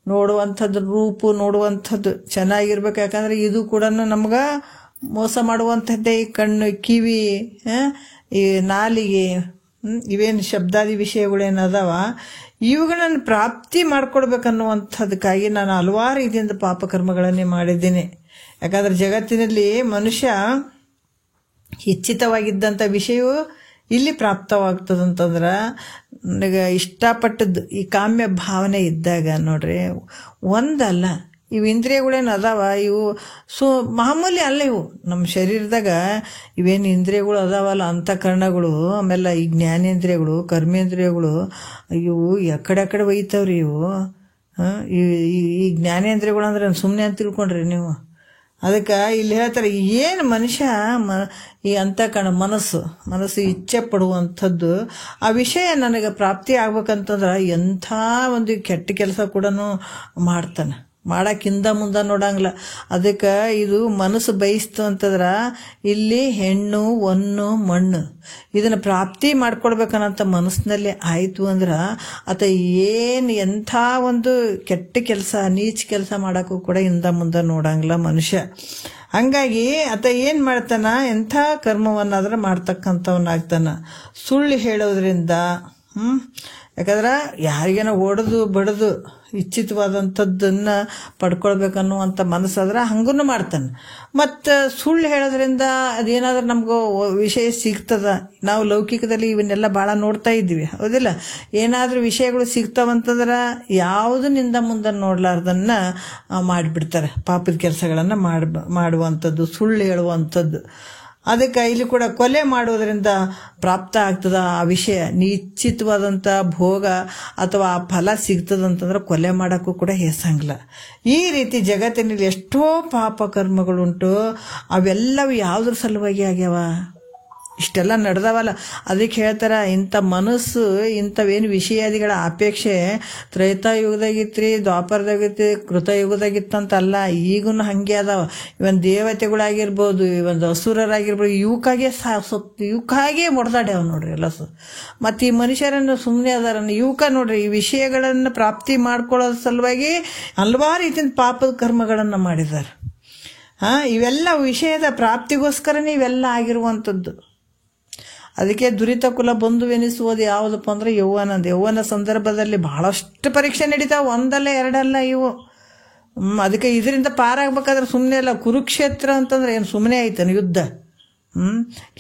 ನೋಡುವಂಥದ್ದು, ರೂಪು ನೋಡುವಂಥದ್ದು ಚೆನ್ನಾಗಿರ್ಬೇಕು. ಯಾಕಂದರೆ ಇದು ಕೂಡ ನಮ್ಗೆ ಮೋಸ ಮಾಡುವಂಥದ್ದೇ. ಈ ಕಣ್ಣು, ಕಿವಿ, ಈ ನಾಲಿಗೆ, ಇವೇನು ಶಬ್ದಾದಿ ವಿಷಯಗಳೇನದಾವ, ಇವುಗಳನ್ನು ಪ್ರಾಪ್ತಿ ಮಾಡ್ಕೊಡ್ಬೇಕನ್ನುವಂಥದ್ದಕ್ಕಾಗಿ ನಾನು ಹಲವಾರು ರೀತಿಯಿಂದ ಪಾಪಕರ್ಮಗಳನ್ನೇ ಮಾಡಿದ್ದೀನಿ. ಯಾಕಂದರೆ ಜಗತ್ತಿನಲ್ಲಿ ಮನುಷ್ಯ ಇಚ್ಛಿತವಾಗಿದ್ದಂಥ ವಿಷಯವು ಇಲ್ಲಿ ಪ್ರಾಪ್ತವಾಗ್ತದಂತಂದ್ರೆ ನನಗೆ ಇಷ್ಟಪಟ್ಟದ್ದು ಈ ಕಾಮ್ಯ ಭಾವನೆ ಇದ್ದಾಗ ನೋಡ್ರಿ, ಒಂದಲ್ಲ ಇವು ಇಂದ್ರಿಯಗಳೇನು ಅದಾವ, ಇವು ಮಾಮೂಲಿ ಅಲ್ಲ. ಇವು ನಮ್ಮ ಶರೀರದಾಗ ಇವೇನು ಇಂದ್ರಿಯಗಳು ಅದಾವಲ್ಲ, ಅಂತಃಕರಣಗಳು, ಆಮೇಲೆ ಈ ಜ್ಞಾನೇಂದ್ರಿಯಗಳು, ಕರ್ಮೇಂದ್ರಿಯಗಳು, ಇವು ಎಕಡೆ ಒಯ್ತಾವ್ರಿ ಇವು. ಈ ಜ್ಞಾನೇಂದ್ರಿಯಗಳು ಅಂದ್ರೆ ಸುಮ್ಮನೆ ಅಂತ ತಿಳ್ಕೊಂಡ್ರಿ ನೀವು. ಅದಕ್ಕೆ ಇಲ್ಲಿ ಹೇಳ್ತಾರೆ, ಏನು ಮನುಷ್ಯ ಈ ಅಂತಃಕರಣ ಮನಸ್ಸು ಇಚ್ಛೆ ಪಡುವಂಥದ್ದು, ಆ ವಿಷಯ ನನಗೆ ಪ್ರಾಪ್ತಿ ಆಗ್ಬೇಕಂತಂದ್ರೆ ಎಂಥ ಒಂದು ಕೆಟ್ಟ ಕೆಲಸ ಕೂಡ ಮಾಡ್ತಾನೆ. ಮಾಡೋಕ್ಕಿಂತ ಮುಂದೆ ನೋಡಂಗಿಲ್ಲ. ಅದಕ್ಕೆ ಇದು ಮನಸ್ಸು ಬಯಸ್ತು ಅಂತಂದ್ರೆ ಇಲ್ಲಿ ಹೆಣ್ಣು, ಹೊನ್ನು, ಮಣ್ಣು ಇದನ್ನು ಪ್ರಾಪ್ತಿ ಮಾಡ್ಕೊಡ್ಬೇಕನ್ನಂತ ಮನಸ್ಸಿನಲ್ಲಿ ಆಯಿತು ಅಂದ್ರೆ ಆತ ಎಂಥ ಒಂದು ಕೆಟ್ಟ ಕೆಲಸ, ನೀಚ ಕೆಲಸ ಮಾಡೋಕ್ಕೂ ಕೂಡ ಹಿಂದ ಮುಂದೆ ನೋಡಂಗಿಲ್ಲ ಮನುಷ್ಯ. ಹಂಗಾಗಿ ಆತ ಏನು ಮಾಡ್ತಾನ, ಎಂಥ ಕರ್ಮವನ್ನಾದ್ರೆ ಮಾಡ್ತಕ್ಕಂಥವನ್ನಾಗ್ತಾನ. ಸುಳ್ಳು ಹೇಳೋದ್ರಿಂದ ಯಾಕಂದ್ರೆ ಯಾರಿಗೇನೋ ಹೊಡೆದು ಬಡಿದು ಇಚ್ಛಿತವಾದಂಥದ್ದನ್ನು ಪಡ್ಕೊಳ್ಬೇಕನ್ನುವಂಥ ಮನಸ್ಸಾದ್ರೆ ಹಂಗೂ ಮಾಡ್ತಾನೆ. ಮತ್ತು ಸುಳ್ಳು ಹೇಳೋದ್ರಿಂದ ಅದೇನಾದ್ರೂ ನಮ್ಗೆ ವಿಷಯ ಸಿಗ್ತದ. ನಾವು ಲೌಕಿಕದಲ್ಲಿ ಇವನ್ನೆಲ್ಲ ಭಾಳ ನೋಡ್ತಾ ಇದ್ದೀವಿ, ಹೌದಿಲ್ಲ? ಏನಾದರೂ ವಿಷಯಗಳು ಸಿಗ್ತಾವಂತಂದ್ರೆ ಯಾವುದನ್ನಿಂದ ಮುಂದೆ ನೋಡ್ಲಾರ್ದನ್ನು ಮಾಡಿಬಿಡ್ತಾರೆ. ಪಾಪದ ಕೆಲಸಗಳನ್ನು ಮಾಡುವಂಥದ್ದು, ಸುಳ್ಳು ಹೇಳುವಂಥದ್ದು. ಅದಕ್ಕೆ ಇಲ್ಲಿ ಕೂಡ ಕೊಲೆ ಮಾಡೋದ್ರಿಂದ ಪ್ರಾಪ್ತ ಆಗ್ತದ ಆ ವಿಷಯ, ನಿಶ್ಚಿತವಾದಂಥ ಭೋಗ ಅಥವಾ ಆ ಫಲ ಸಿಗ್ತದಂತಂದ್ರೆ ಕೊಲೆ ಮಾಡೋಕ್ಕೂ ಕೂಡ ಹೆಸಂಗಿಲ್ಲ. ಈ ರೀತಿ ಜಗತ್ತಿನಲ್ಲಿ ಎಷ್ಟೋ ಪಾಪ ಕರ್ಮಗಳುಂಟು. ಅವೆಲ್ಲವೂ ಯಾವುದ್ರ ಸಲುವಾಗಿ ಆಗ್ಯಾವ? ಇಷ್ಟೆಲ್ಲ ನಡೆದವಲ್ಲ. ಅದಕ್ಕೆ ಹೇಳ್ತಾರೆ, ಇಂಥ ಮನಸ್ಸು ಇಂಥವೇನು ವಿಷಯಾದಿಗಳ ಅಪೇಕ್ಷೆ ತ್ರೈತಾಯುಗದಾಗಿತ್ತು, ದ್ವಾಪರದಾಗಿತ್ತು, ಕೃತಯುಗದಾಗಿತ್ತಂತಲ್ಲ, ಈಗೂ ಹಾಗೆ ಅದಾವ. ಇವನ್ ದೇವತೆಗಳಾಗಿರ್ಬೋದು, ಇವನ್ ಅಸುರರಾಗಿರ್ಬೋದು, ಇವಕ್ಕಾಗೆ ಮೊಡ್ದಾಡ್ಯಾವ ನೋಡ್ರಿ ಎಲ್ಲ. ಮತ್ತು ಈ ಮನುಷ್ಯರನ್ನು ಸುಮ್ಮನೆ ಅದಾರ, ಇವಕ್ಕ ನೋಡ್ರಿ ಈ ವಿಷಯಗಳನ್ನು ಪ್ರಾಪ್ತಿ ಮಾಡ್ಕೊಳ್ಳೋದ್ರ ಸಲುವಾಗಿ ಹಲವಾರು ರೀತಿಯ ಪಾಪದ ಕರ್ಮಗಳನ್ನು ಮಾಡಿದ್ದಾರೆ. ಇವೆಲ್ಲ ವಿಷಯದ ಪ್ರಾಪ್ತಿಗೋಸ್ಕರನೇ ಇವೆಲ್ಲ ಆಗಿರುವಂಥದ್ದು. ಅದಕ್ಕೆ ದುರಿತ ಕುಲ ಬಂಧುವೆನಿಸುವುದು ಯಾವುದಪ್ಪ ಅಂದ್ರೆ ಯೌವನ ಸಂದರ್ಭದಲ್ಲಿ ಬಹಳಷ್ಟು ಪರೀಕ್ಷೆ ನಡೀತಾವೆ. ಒಂದಲ್ಲ ಎರಡಲ್ಲ ಇವು. ಅದಕ್ಕೆ ಇದರಿಂದ ಪಾರಾಗಬೇಕಾದ್ರೆ ಸುಮ್ಮನೆ ಅಲ್ಲ. ಕುರುಕ್ಷೇತ್ರ ಅಂತಂದ್ರೆ ಏನು ಸುಮ್ಮನೆ ಆಯ್ತಾನೆ ಯುದ್ಧ?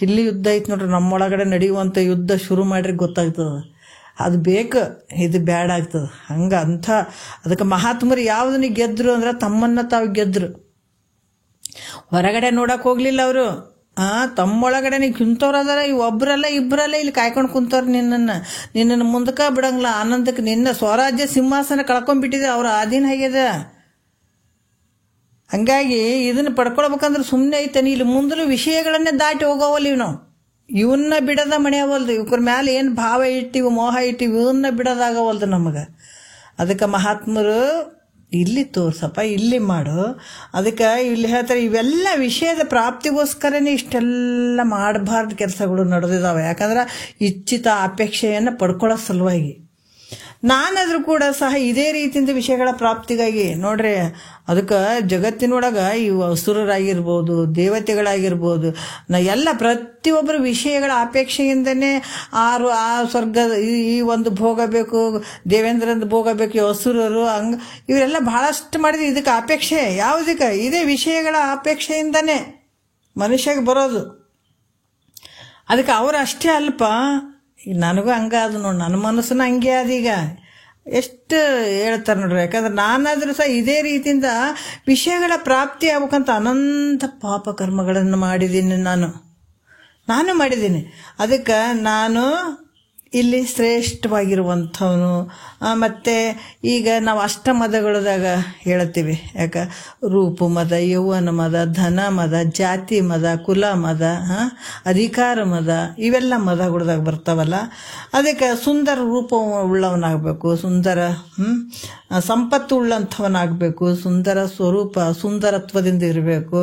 ಇಲ್ಲಿ ಯುದ್ಧ ಐತೆ ನೋಡ್ರಿ, ನಮ್ಮೊಳಗಡೆ ನಡೆಯುವಂಥ ಯುದ್ಧ ಶುರು ಮಾಡ್ರಿ ಗೊತ್ತಾಗ್ತದೆ. ಅದು ಬೇಕು, ಇದು ಬ್ಯಾಡ ಆಗ್ತದೆ. ಅದಕ್ಕೆ ಮಹಾತ್ಮರು ಯಾವುದನ್ನ ಗೆದ್ರು ಅಂದ್ರೆ ತಮ್ಮನ್ನ ತಾವು ಗೆದ್ರು. ಹೊರಗಡೆ ನೋಡಕ್ಕೆ ಹೋಗ್ಲಿಲ್ಲ ಅವರು. ತಮ್ಮೊಳಗಡೆ ನೀವು ಕುಂತವ್ರದಾರ, ಒಬ್ಬರಲ್ಲ ಇಬ್ಬರಲ್ಲ ಇಲ್ಲಿ ಕಾಯ್ಕೊಂಡು ಕುಂತವ್ರು ನಿನ್ನನ್ನು ಮುಂದಕ್ಕೆ ಬಿಡಂಗಿಲ್ಲ. ಆನಂದಕ್ಕೆ ನಿನ್ನ ಸ್ವರಾಜ್ಯ ಸಿಂಹಾಸನ ಕಳ್ಕೊಂಡ್ಬಿಟ್ಟಿದೆ, ಅವ್ರ ಆಧೀನ ಆಗ್ಯದ. ಹಂಗಾಗಿ ಇದನ್ನು ಪಡ್ಕೊಳ್ಬೇಕಂದ್ರೆ ಸುಮ್ಮನೆ ಐತಾನೆ. ಇಲ್ಲಿ ಮುಂದಲು ವಿಷಯಗಳನ್ನೇ ದಾಟಿ ಹೋಗೋವಲ್ಲ ನಾವು. ಇವನ್ನ ಬಿಡದ ಮಣಿಯವಲ್ದು. ಇವ್ರ ಮ್ಯಾಲೆ ಏನು ಭಾವ ಇಟ್ಟಿವಿ, ಮೋಹ ಇಟ್ಟಿವಿ, ಇವನ್ನ ಬಿಡೋದಾಗವಲ್ದು ನಮಗೆ. ಅದಕ್ಕೆ ಮಹಾತ್ಮರು ಇಲ್ಲಿ ತೋರ್ಸಪ್ಪ, ಇಲ್ಲಿ ಮಾಡು. ಅದಕ್ಕೆ ಇಲ್ಲಿ ಹೇಳ್ತಾರೆ, ಇವೆಲ್ಲ ವಿಷಯದ ಪ್ರಾಪ್ತಿಗೋಸ್ಕರನೇ ಇಷ್ಟೆಲ್ಲ ಮಾಡಬಾರ್ದು ಕೆಲಸಗಳು ನಡೆದಿದ್ದಾವೆ. ಯಾಕಂದ್ರೆ ಇಚ್ಛಿತ ಅಪೇಕ್ಷೆಯನ್ನು ಪಡ್ಕೊಳ್ಳೋ ಸಲುವಾಗಿ. ನಾನಾದರೂ ಕೂಡ ಸಹ ಇದೇ ರೀತಿಯಿಂದ ವಿಷಯಗಳ ಪ್ರಾಪ್ತಿಗಾಗಿ ನೋಡ್ರಿ, ಅದಕ್ಕೆ ಜಗತ್ತಿನೊಳಗೆ ಇವು ಅಸುರರಾಗಿರ್ಬೋದು, ದೇವತೆಗಳಾಗಿರ್ಬೋದು, ಎಲ್ಲ ಪ್ರತಿಯೊಬ್ಬರು ವಿಷಯಗಳ ಅಪೇಕ್ಷೆಯಿಂದನೇ ಆ ಸ್ವರ್ಗ ಈ ಒಂದು ಭೋಗ ಬೇಕು, ದೇವೇಂದ್ರಂದು ಭೋಗ ಬೇಕು, ಅಸುರರು ಇವರೆಲ್ಲ ಬಹಳಷ್ಟು ಮಾಡಿದ್ರು. ಇದಕ್ಕೆ ಅಪೇಕ್ಷೆ ಯಾವುದಕ್ಕೆ? ಇದೇ ವಿಷಯಗಳ ಅಪೇಕ್ಷೆಯಿಂದನೇ ಮನುಷ್ಯಗೆ ಬರೋದು. ಅದಕ್ಕೆ ಅವರು ಅಷ್ಟೇ ಅಲ್ಪ, ನನಗೂ ಹಂಗ ಅದು ನೋಡಿ, ನನ್ನ ಮನಸ್ಸನ್ನ ಹಂಗೆ ಅದೀಗ ಎಷ್ಟು ಹೇಳ್ತಾರೆ ನೋಡ್ರಿ. ಯಾಕಂದ್ರೆ ನಾನಾದರೂ ಸಹ ಇದೇ ರೀತಿಯಿಂದ ವಿಷಯಗಳ ಪ್ರಾಪ್ತಿ ಆಗ್ಬೇಕಂತ ಅನಂತ ಪಾಪ ಕರ್ಮಗಳನ್ನು ಮಾಡಿದ್ದೀನಿ. ನಾನು ಮಾಡಿದ್ದೀನಿ. ಅದಕ್ಕೆ ನಾನು ಇಲ್ಲಿ ಶ್ರೇಷ್ಠವಾಗಿರುವಂಥವನು. ಮತ್ತು ಈಗ ನಾವು ಅಷ್ಟಮದಗಳದಾಗ ಹೇಳ್ತೀವಿ. ಯಾಕೆ? ರೂಪ ಮದ, ಯೌವನ ಮದ, ಧನ ಮದ, ಜಾತಿ ಮದ, ಕುಲ ಮದ, ಅಧಿಕಾರ ಮದ, ಇವೆಲ್ಲ ಮದಗಳದಾಗ ಬರ್ತಾವಲ್ಲ. ಅದಕ್ಕೆ ಸುಂದರ ರೂಪ ಉಳ್ಳವನಾಗಬೇಕು, ಸುಂದರ ಸಂಪತ್ತು ಉಳ್ಳಂಥವನಾಗಬೇಕು, ಸುಂದರ ಸ್ವರೂಪ ಸುಂದರತ್ವದಿಂದ ಇರಬೇಕು.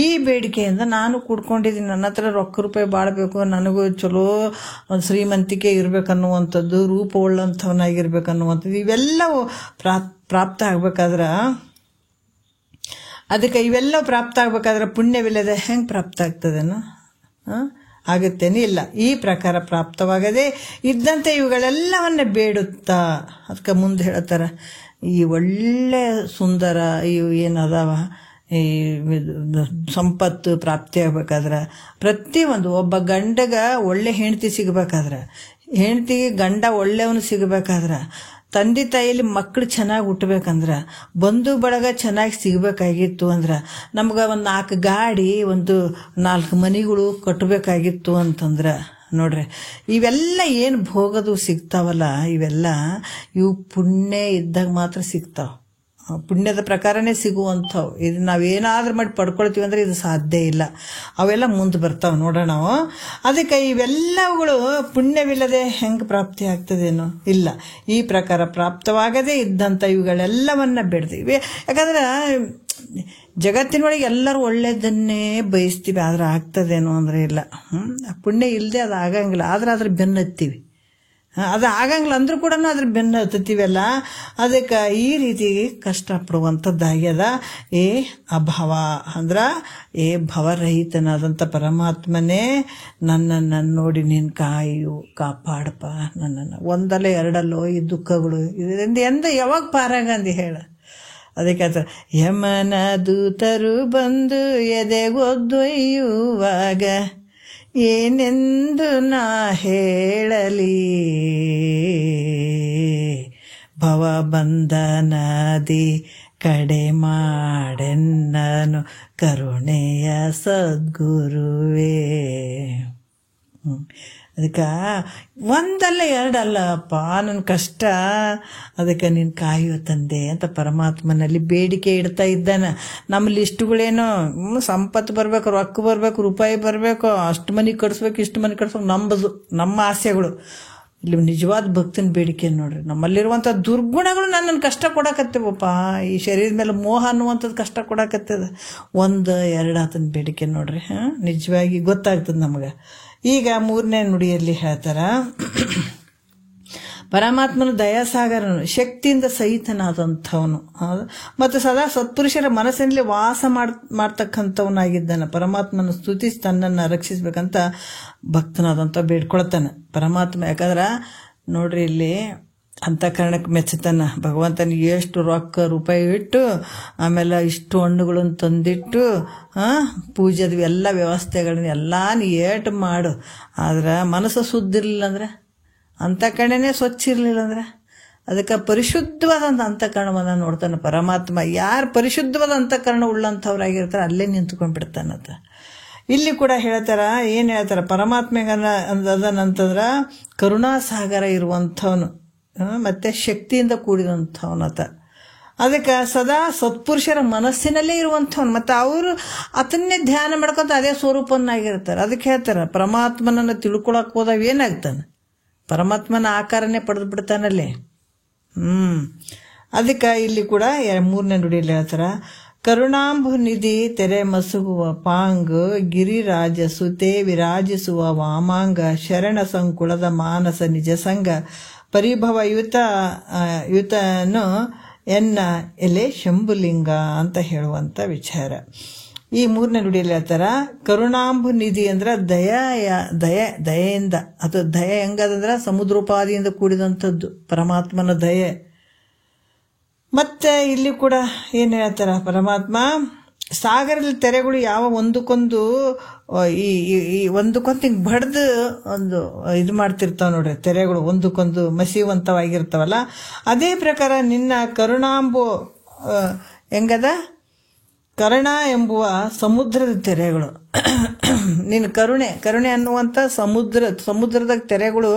ಈ ಬೇಡಿಕೆಯಿಂದ ನಾನು ಕೂಡ್ಕೊಂಡಿದ್ದೀನಿ. ನನ್ನ ಹತ್ರ ರೊಕ್ಕ ರೂಪಾಯಿ ಬಾಳಬೇಕು, ನನಗೂ ಚಲೋ ಒಂದು ಶ್ರೀಮಂತಿಕೆ ಇರ್ಬೇಕನ್ನುವಂಥದ್ದು, ರೂಪ ಉಳ್ಳಂಥವನಾಗಿರ್ಬೇಕನ್ನುವಂಥದ್ದು, ಇವೆಲ್ಲವೂ ಪ್ರಾಪ್ತ ಆಗ್ಬೇಕಾದ್ರೆ, ಅದಕ್ಕೆ ಇವೆಲ್ಲವೂ ಪ್ರಾಪ್ತ ಆಗ್ಬೇಕಾದ್ರೆ ಪುಣ್ಯವಿಲ್ಲದೆ ಹೆಂಗೆ ಪ್ರಾಪ್ತ ಆಗ್ತದೇನೋ? ಆಗುತ್ತೇನೆ? ಇಲ್ಲ. ಈ ಪ್ರಕಾರ ಪ್ರಾಪ್ತವಾಗದೆ ಇದ್ದಂತೆ ಇವುಗಳೆಲ್ಲವನ್ನ ಬೇಡುತ್ತಾ, ಅದಕ್ಕೆ ಮುಂದೆ ಹೇಳ್ತಾರೆ, ಈ ಒಳ್ಳೆ ಸುಂದರ ಇವು ಏನದಾವ, ಈ ಸಂಪತ್ತು ಪ್ರಾಪ್ತಿ ಆಗ್ಬೇಕಾದ್ರೆ ಪ್ರತಿಯೊಂದು, ಒಬ್ಬ ಗಂಡಗ ಒಳ್ಳೆ ಹೆಂಡತಿ ಸಿಗಬೇಕಾದ್ರೆ, ಹೆಂಡತಿಗೆ ಗಂಡ ಒಳ್ಳೆಯವನು ಸಿಗಬೇಕಾದ್ರೆ, ತಂದೆ ತಾಯಿಯಲ್ಲಿ ಮಕ್ಕಳು ಚೆನ್ನಾಗಿ ಹುಟ್ಟಬೇಕಂದ್ರೆ, ಬಂಧು ಬಳಗ ಚೆನ್ನಾಗಿ ಸಿಗಬೇಕಾಗಿತ್ತು ಅಂದ್ರೆ, ನಮ್ಗೆ ಒಂದು 4 ಗಾಡಿ, ಒಂದು 4 ಮನೆಗಳು ಕಟ್ಟಬೇಕಾಗಿತ್ತು ಅಂತಂದ್ರೆ ನೋಡ್ರಿ, ಇವೆಲ್ಲ ಏನು ಭೋಗದು ಸಿಗ್ತಾವಲ್ಲ, ಇವು ಪುಣ್ಯ ಇದ್ದಾಗ ಮಾತ್ರ ಸಿಗ್ತಾವೆ. ಪುಣ್ಯದ ಪ್ರಕಾರನೇ ಸಿಗುವಂಥವು. ಇದು ನಾವೇನಾದ್ರೂ ಮಾಡಿ ಪಡ್ಕೊಳ್ತೀವಿ ಅಂದರೆ ಇದು ಸಾಧ್ಯ ಇಲ್ಲ. ಅವೆಲ್ಲ ಮುಂದೆ ಬರ್ತಾವೆ ನೋಡೋಣ ನಾವು. ಅದಕ್ಕೆ ಇವೆಲ್ಲವುಗಳು ಪುಣ್ಯವಿಲ್ಲದೆ ಹೆಂಗೆ ಪ್ರಾಪ್ತಿ ಆಗ್ತದೇನೋ? ಇಲ್ಲ. ಈ ಪ್ರಕಾರ ಪ್ರಾಪ್ತವಾಗದೇ ಇದ್ದಂಥ ಇವುಗಳೆಲ್ಲವನ್ನ ಬೇಡ್ತೀವಿ. ಯಾಕಂದ್ರೆ ಜಗತ್ತಿನೊಳಗೆ ಎಲ್ಲರೂ ಒಳ್ಳೆಯದನ್ನೇ ಬಯಸ್ತೀವಿ, ಆದ್ರೆ ಆಗ್ತದೇನೋ ಅಂದರೆ ಇಲ್ಲ. ಪುಣ್ಯ ಇಲ್ಲದೆ ಅದು ಆಗಂಗಿಲ್ಲ. ಆದ್ರೆ ಅದ್ರ ಬೆನ್ನತ್ತೀವಿ. ಅದು ಆಗಂಗಿಲ್ಲ ಅಂದ್ರೂ ಕೂಡ ಅದ್ರ ಬೆನ್ನು ಹತ್ತುತ್ತೀವಲ್ಲ. ಅದಕ್ಕೆ ಈ ರೀತಿ ಕಷ್ಟಪಡುವಂಥದ್ದಾಗ್ಯದ. ಅಭವ ಅಂದ್ರೆ ಭವರಹಿತನಾದಂಥ ಪರಮಾತ್ಮನೇ ನನ್ನನ್ನು ನೋಡಿ ನೀನು ಕಾಪಾಡಪ್ಪ ನನ್ನನ್ನು. ಒಂದಲ್ಲ ಎರಡಲ್ಲೋ ಈ ದುಃಖಗಳು ಇದರಿಂದ ಯಾವಾಗ ಪಾರಾಗಂದು ಹೇಳ. ಅದಕ್ಕೆ ಯಮನ ದೂತರು ಬಂದು ಎದೆಗೊದ್ದೊಯ್ಯುವಾಗ ಏನೆಂದು ನಾ ಹೇಳಲಿ, ಭವಬಂಧನದಿ ಕಡೆ ಮಾಡೆನ್ನನು ಕರುಣೆಯ ಸದ್ಗುರುವೇ. ಅದಕ್ಕೆ ಒಂದಲ್ಲ ಎರಡಲ್ಲಪ್ಪ ನನ್ನ ಕಷ್ಟ, ಅದಕ್ಕೆ ನೀನು ಕಾಯುವ ತಂದೆ ಅಂತ ಪರಮಾತ್ಮನಲ್ಲಿ ಬೇಡಿಕೆ ಇಡ್ತಾ ಇದ್ದಾನೆ. ನಮ್ಮ ಲಿಸ್ಟುಗಳೇನೋ ಸಂಪತ್ತು ಬರಬೇಕು, ರೊಕ್ಕ ಬರಬೇಕು, ರೂಪಾಯಿ ಬರಬೇಕು, ಅಷ್ಟು ಮನೆ ಕಟ್ಸ್ಬೇಕು, ಇಷ್ಟು ಮನೆ ಕಟ್ಸ್ಬೇಕು, ನಮ್ಮ ಆಸೆಗಳು. ಇಲ್ಲಿ ನಿಜವಾದ ಭಕ್ತನ ಬೇಡಿಕೆ ನೋಡ್ರಿ. ನಮ್ಮಲ್ಲಿರುವಂಥ ದುರ್ಗುಣಗಳು ನನ್ನನ್ನು ಕಷ್ಟ ಕೊಡಕತ್ತೇವಪ್ಪ. ಈ ಶರೀರದ ಮೇಲೆ ಮೋಹ ಅನ್ನುವಂಥದ್ದು ಕಷ್ಟ ಕೊಡಕತ್ತದ. 1 2 ಆತನ ಬೇಡಿಕೆ ನೋಡ್ರಿ. ನಿಜವಾಗಿ ಗೊತ್ತಾಗ್ತದೆ ನಮಗೆ. ಈಗ 3ನೇ ನುಡಿಯಲ್ಲಿ ಹೇಳ್ತಾರ, ಪರಮಾತ್ಮನು ದಯಾಸಾಗರನು, ಶಕ್ತಿಯಿಂದ ಸಹಿತನಾದಂಥವನು, ಮತ್ತು ಸದಾ ಸತ್ಪುರುಷರ ಮನಸ್ಸಿನಲ್ಲಿ ವಾಸ ಮಾಡ್ತಕ್ಕಂಥವನಾಗಿದ್ದಾನೆ. ಪರಮಾತ್ಮನ ಸ್ತುತಿಸಿ ತನ್ನನ್ನು ರಕ್ಷಿಸ್ಬೇಕಂತ ಭಕ್ತನಾದಂಥ ಬೇಡ್ಕೊಳ್ತಾನೆ ಪರಮಾತ್ಮ. ಯಾಕಂದ್ರೆ ನೋಡ್ರಿ, ಇಲ್ಲಿ ಅಂತಃಕರಣಕ್ಕೆ ಮೆಚ್ಚತಾನ. ಭಗವಂತನಿಗೆ ಎಷ್ಟು ರೊಕ್ಕ ರೂಪಾಯಿ ಇಟ್ಟು ಆಮೇಲೆ ಇಷ್ಟು ಹಣ್ಣುಗಳನ್ನು ತಂದಿಟ್ಟು ಪೂಜೆದು ಎಲ್ಲ ವ್ಯವಸ್ಥೆಗಳನ್ನ ಎಲ್ಲ ನೀ ಏಟು ಮಾಡು. ಆದ್ರೆ ಮನಸ್ಸು ಶುದ್ಧ ಇರಲಿಲ್ಲ ಅಂದ್ರೆ, ಅಂತಃಕರಣನೇ ಸ್ವಚ್ಛ ಇರಲಿಲ್ಲ ಅಂದ್ರೆ, ಅದಕ್ಕೆ ಪರಿಶುದ್ಧವಾದಂಥ ಅಂತಃಕರಣವನ್ನು ನೋಡ್ತಾನೆ ಪರಮಾತ್ಮ. ಯಾರು ಪರಿಶುದ್ಧವಾದ ಅಂತಃಕರಣ ಉಳ್ಳಂಥವ್ರಾಗಿರ್ತಾರೆ ಅಲ್ಲೇ ನಿಂತ್ಕೊಂಡ್ಬಿಡ್ತಾನಂತ. ಇಲ್ಲಿ ಕೂಡ ಹೇಳ್ತಾರ, ಏನು ಹೇಳ್ತಾರ, ಪರಮಾತ್ಮೆಗೆ ಅದನಂತಂದ್ರೆ ಕರುಣಾಸಾಗರ ಇರುವಂಥವನು ಮತ್ತು ಶಕ್ತಿಯಿಂದ ಕೂಡಿದಂಥವನತ. ಅದಕ್ಕೆ ಸದಾ ಸತ್ಪುರುಷರ ಮನಸ್ಸಿನಲ್ಲೇ ಇರುವಂಥವನು, ಮತ್ತು ಅವರು ಅದನ್ನೇ ಧ್ಯಾನ ಮಾಡ್ಕೊತ ಅದೇ ಸ್ವರೂಪನ್ನಾಗಿರ್ತಾರೆ. ಅದಕ್ಕೆ ಹೇಳ್ತಾರೆ, ಪರಮಾತ್ಮನನ್ನು ತಿಳ್ಕೊಳಕ್ಕೆ ಹೋದಾಗ ಏನಾಗ್ತಾನೆ, ಪರಮಾತ್ಮನ ಆಕಾರನೇ ಪಡೆದು ಬಿಡ್ತಾನಲ್ಲಿ. ಅದಕ್ಕೆ ಇಲ್ಲಿ ಕೂಡ 3ನೇ ನುಡಿಯಲ್ಲಿ ಹೇಳ್ತಾರ, ಕರುಣಾಂಬು ನಿಧಿ ತೆರೆ ಮಸುಗುವ ಪಾಂಗ್ ಗಿರಿರಾಜ ಸುತೆ ವಿರಾಜಿಸುವ ವಾಮಾಂಗ ಶರಣ ಸಂಕುಳದ ಮಾನಸ ನಿಜ ಸಂಗ ಪರಿಭವ ಯುತನು ಎನ್ನ ಎಲೆ ಶಂಭುಲಿಂಗ ಅಂತ ಹೇಳುವಂಥ ವಿಚಾರ. ಈ 3ನೇ ನುಡಿಯಲ್ಲಿ ಹೇಳ್ತಾರ, ಕರುಣಾಂಬು ನಿಧಿ ಅಂದ್ರೆ ದಯೆಯಿಂದ, ಅದು ದಯೆ ಹೆಂಗದಂದ್ರೆ ಸಮುದ್ರೋಪಾದಿಯಿಂದ ಕೂಡಿದಂಥದ್ದು ಪರಮಾತ್ಮನ ದಯೆ. ಮತ್ತೆ ಇಲ್ಲಿ ಕೂಡ ಏನು ಹೇಳ್ತಾರ, ಪರಮಾತ್ಮ ಸಾಗರದಲ್ಲಿ ತೆರೆಗಳು ಯಾವ ಒಂದಕ್ಕೊಂದು ಈ ಒಂದಕ್ಕೊಂದು ಹಿಂಗೆ ಬಡ್ದು ಒಂದು ಇದು ಮಾಡ್ತಿರ್ತಾವ ನೋಡ್ರಿ, ತೆರೆಗಳು ಒಂದಕ್ಕೊಂದು ಮಸೀವಂತವಾಗಿರ್ತಾವಲ್ಲ, ಅದೇ ಪ್ರಕಾರ ನಿನ್ನ ಕರುಣಾಂಬು ಹೆಂಗದ, ಕರುಣ ಎಂಬುವ ಸಮುದ್ರದ ತೆರೆಗಳು, ನಿನ್ನ ಕರುಣೆ ಅನ್ನುವಂಥ ಸಮುದ್ರದ ತೆರೆಗಳು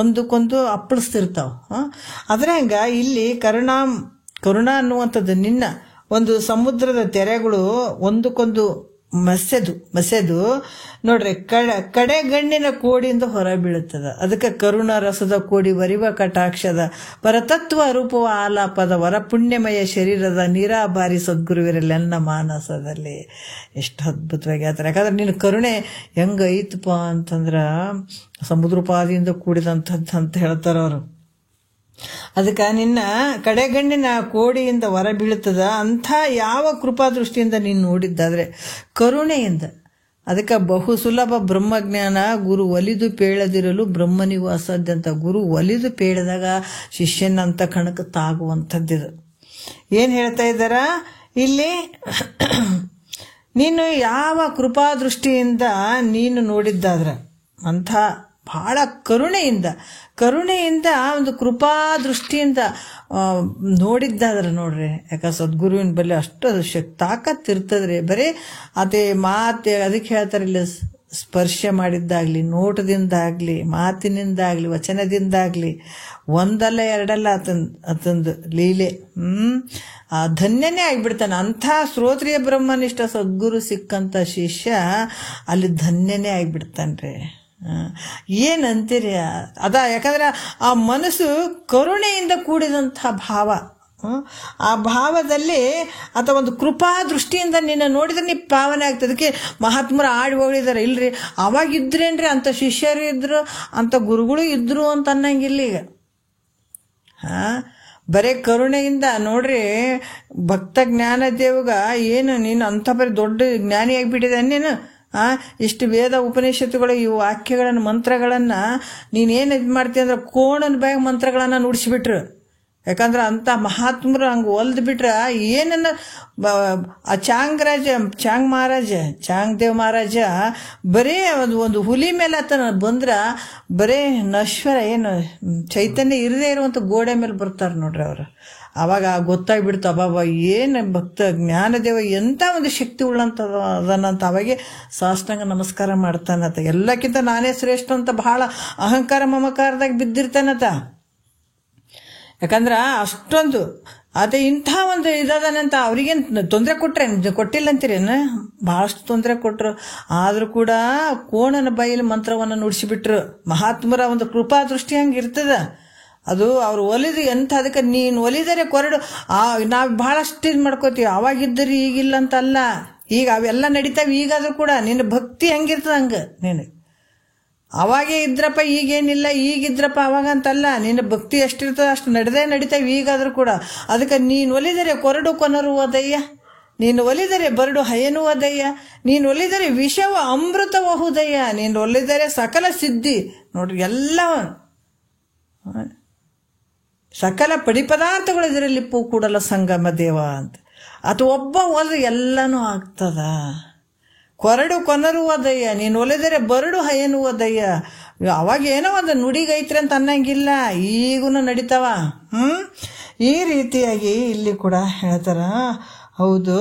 ಒಂದಕ್ಕೊಂದು ಅಪ್ಪಳಿಸ್ತಿರ್ತಾವ. ಅದ್ರಂಗ ಇಲ್ಲಿ ಕರುಣ ಅನ್ನುವಂಥದ್ದು ನಿನ್ನ ಒಂದು ಸಮುದ್ರದ ತೆರೆಗಳು ಒಂದಕ್ಕೊಂದು ಮಸೆದು ನೋಡ್ರಿ ಕಡೆಗಣ್ಣಿನ ಕೋಡಿಯಿಂದ ಹೊರ ಬೀಳುತ್ತದ. ಅದಕ್ಕೆ ಕರುಣ ರಸದ ಕೋಡಿ ವರಿವ ಕಟಾಕ್ಷದ ಪರತತ್ವ ರೂಪವ ಆಲಾಪದ ವರ ಪುಣ್ಯಮಯ ಶರೀರದ ನೀರಾಭಾರಿ ಸದ್ಗುರುವಿರಲೆನ್ನ ಮಾನಸದಲ್ಲಿ. ಎಷ್ಟು ಅದ್ಭುತವಾಗಿ ಹೇಳ್ತಾರೆ. ಯಾಕಂದ್ರೆ ನಿನ್ನ ಕರುಣೆ ಹೆಂಗೈತಪ್ಪ ಅಂತಂದ್ರೆ ಸಮುದ್ರೋಪಾದಿಯಿಂದ ಕೂಡಿದಂಥದ್ದು ಅಂತ ಹೇಳ್ತಾರೆ ಅವರು. ಅದಕ್ಕೆ ನಿನ್ನ ಕಡೆಗಣ್ಣಿನ ಕೋಡಿಯಿಂದ ಹೊರ ಬೀಳುತ್ತದ ಅಂಥ ಯಾವ ಕೃಪಾದೃಷ್ಟಿಯಿಂದ ನೀನು ನೋಡಿದ್ದಾದ್ರೆ ಕರುಣೆಯಿಂದ. ಅದಕ್ಕೆ ಬಹು ಸುಲಭ ಬ್ರಹ್ಮಜ್ಞಾನ ಗುರು ಒಲಿದು ಪೇಳದಿರಲು ಬ್ರಹ್ಮನಿವಾಸದ್ದೆ ಅಂತ. ಗುರು ಒಲಿದು ಪೇಳಿದಾಗ ಶಿಷ್ಯನಂತ ಕಣಕ್ಕೆ ತಾಗುವಂಥದ್ದಿದು. ಏನು ಹೇಳ್ತಾ ಇದ್ದಾರ ಇಲ್ಲಿ, ನೀನು ಯಾವ ಕೃಪಾದೃಷ್ಟಿಯಿಂದ ನೀನು ನೋಡಿದ್ದಾದ್ರೆ ಅಂಥ ಬಹಳ ಕರುಣೆಯಿಂದ ಒಂದು ಕೃಪಾದೃಷ್ಟಿಯಿಂದ ನೋಡಿದ್ದಾದ್ರೆ ನೋಡ್ರಿ. ಯಾಕೆ ಸದ್ಗುರುವಿನ ಬಳಿ ಅಷ್ಟು ತಾಕತ್ತಿರ್ತದ್ರಿ. ಬರೀ ಅದೇ ಮಾತೆ ಅದಕ್ಕೆ ಹೇಳ್ತಾರೆ, ಇಲ್ಲಿ ಸ್ಪರ್ಶ ಮಾಡಿದ್ದಾಗಲಿ, ನೋಟದಿಂದಾಗಲಿ, ಮಾತಿನಿಂದಾಗಲಿ, ವಚನದಿಂದಾಗಲಿ, ಒಂದಲ್ಲ ಎರಡಲ್ಲ ಆತಂದು ಲೀಲೆ ಧನ್ಯನೇ ಆಗಿಬಿಡ್ತಾನೆ. ಅಂಥ ಶ್ರೋತ್ರಿಯ ಬ್ರಹ್ಮನಿಷ್ಠ ಸದ್ಗುರು ಸಿಕ್ಕಂಥ ಶಿಷ್ಯ ಅಲ್ಲಿ ಧನ್ಯನೇ ಆಗಿಬಿಡ್ತಾನ್ರಿ. ಏನಂತೀರಿ ಅದ? ಯಾಕಂದ್ರೆ ಆ ಮನಸ್ಸು ಕರುಣೆಯಿಂದ ಕೂಡಿದಂಥ ಭಾವ, ಆ ಭಾವದಲ್ಲಿ ಅಥವಾ ಒಂದು ಕೃಪಾ ದೃಷ್ಟಿಯಿಂದ ನಿನ್ನ ನೋಡಿದ್ರೆ ನೀ ಪಾವನೆ ಆಗ್ತದೆ. ಅದಕ್ಕೆ ಮಹಾತ್ಮರು ಆಡಿ ಹೋಗಿದ್ದಾರೆ, ಇಲ್ರಿ ಅವಾಗಿದ್ರೇನ್ರಿ ಅಂಥ ಶಿಷ್ಯರು ಇದ್ರು, ಅಂಥ ಗುರುಗಳು ಇದ್ರು ಅಂತ ಅನ್ನಂಗಿಲ್ಲ ಈಗ. ಬರೀ ಕರುಣೆಯಿಂದ ನೋಡ್ರಿ. ಭಕ್ತ ಜ್ಞಾನದೇವಗ ಏನು ನೀನು ಅಂಥ ಬರೀ ದೊಡ್ಡ ಜ್ಞಾನಿ ಆಗಿಬಿಟ್ಟಿದೆ ನೀನು. ಇಷ್ಟು ವೇದ ಉಪನಿಷತ್ತುಗಳು ಈ ವಾಕ್ಯಗಳನ್ನು ಮಂತ್ರಗಳನ್ನು ನೀನೇನು ಇದು ಮಾಡ್ತೀಯ ಅಂದ್ರೆ ಕೋಣನ ಬ್ಯಾಗ್ ಮಂತ್ರಗಳನ್ನು ನುಡಿಸಿಬಿಟ್ರು. ಯಾಕಂದ್ರೆ ಅಂಥ ಮಹಾತ್ಮರು ಹಂಗೆ ಒಲ್ದು ಬಿಟ್ರೆ ಏನನ್ನ ಆ ಚಾಂಗ್ ದೇವ್ ಮಹಾರಾಜ ಬರೀ ಒಂದು ಹುಲಿ ಮೇಲೆ ಆತನ ಬಂದ್ರೆ ಬರೀ ನಶ್ವರ ಏನು ಚೈತನ್ಯ ಇರದೇ ಇರುವಂಥ ಗೋಡೆ ಮೇಲೆ ಬರ್ತಾರೆ ನೋಡ್ರಿ ಅವರು. ಆವಾಗ ಗೊತ್ತಾಗ್ಬಿಡ್ತು, ಅಬ್ಬಾಬಾ ಏನು ಭಕ್ತ ಜ್ಞಾನದೇವ ಎಂಥ ಒಂದು ಶಕ್ತಿ ಉಳ್ಳಂಥದ್ದು ಅದನ್ನಂತ. ಅವಾಗೆ ಸಾಷ್ಟಾಂಗ ನಮಸ್ಕಾರ ಮಾಡ್ತಾನತ. ಎಲ್ಲಕ್ಕಿಂತ ನಾನೇ ಶ್ರೇಷ್ಠ ಅಂತ ಬಹಳ ಅಹಂಕಾರ ಮಮಕಾರದಾಗ ಬಿದ್ದಿರ್ತಾನತ. ಯಾಕಂದ್ರೆ ಅಷ್ಟೊಂದು ಅದೇ ಇಂಥ ಒಂದು ಇದಾದನಂತ. ಅವ್ರಿಗೇನು ತೊಂದರೆ ಕೊಟ್ಟಿಲ್ಲ ಅಂತೀರೇನು? ಭಾಳಷ್ಟು ತೊಂದರೆ ಕೊಟ್ಟರು. ಆದರೂ ಕೂಡ ಕೋಣನ ಬಾಯಲ್ಲಿ ಮಂತ್ರವನ್ನು ನುಡಿಸಿಬಿಟ್ರು. ಮಹಾತ್ಮರ ಒಂದು ಕೃಪಾ ದೃಷ್ಟಿ ಹಂಗೆ ಇರ್ತದ ಅದು. ಅವ್ರು ಒಲಿದು ಎಂಥ, ಅದಕ್ಕೆ ನೀನು ಒಲಿದರೆ ಕೊರಡು ನಾವು ಭಾಳಷ್ಟು ಇದು ಮಾಡ್ಕೋತೀವಿ. ಅವಾಗಿದ್ದರೆ ಈಗಿಲ್ಲ ಅಂತಲ್ಲ, ಈಗ ಅವೆಲ್ಲ ನಡೀತಾವೆ ಈಗಾದರೂ ಕೂಡ. ನಿನ್ನ ಭಕ್ತಿ ಹೆಂಗಿರ್ತದೆ ಹಂಗೆ ನೀನು. ಅವಾಗೇ ಇದ್ರಪ್ಪ ಈಗೇನಿಲ್ಲ, ಈಗಿದ್ರಪ್ಪ ಅವಾಗ ಅಂತಲ್ಲ. ನಿನ್ನ ಭಕ್ತಿ ಎಷ್ಟಿರ್ತದೆ ಅಷ್ಟು ನಡೀತಾವೆ ಈಗಾದರೂ ಕೂಡ. ಅದಕ್ಕೆ ನೀನು ಒಲಿದರೆ ಕೊರಡು ಕೊನರುವುದಯ್ಯ, ನೀನು ಒಲಿದರೆ ಬರಡು ಹಯನುವುದಯ್ಯ, ನೀನು ಒಲಿದರೆ ವಿಷವ ಅಮೃತವಹುದಯ್ಯ, ನೀನು ಒಲಿದರೆ ಸಕಲ ಸಿದ್ಧಿ. ನೋಡ್ರಿ ಎಲ್ಲ ಸಕಲ ಪಡಿಪದಾರ್ಥಗಳು ಇದರಲ್ಲಿ ಕೂಡಲ ಸಂಗಮ ದೇವ ಅಂತ. ಅಥವಾ ಒಬ್ಬ ಹೋದ್ರೆ ಎಲ್ಲನೂ ಆಗ್ತದ. ಕೊರಡು ಕೊನರುವುದಯ್ಯ, ನೀನು ಒಲೆದರೆ ಬರಡು ಹಯನುವುದಯ್ಯ. ಅವಾಗ ಏನೋ ಒಂದು ನುಡಿಗೈತ್ರಿ ಅಂತ ಅನ್ನಂಗಿಲ್ಲ, ಈಗೂ ನಡೀತಾವ. ಈ ರೀತಿಯಾಗಿ ಇಲ್ಲಿ ಕೂಡ ಹೇಳ್ತಾರ. ಹೌದು,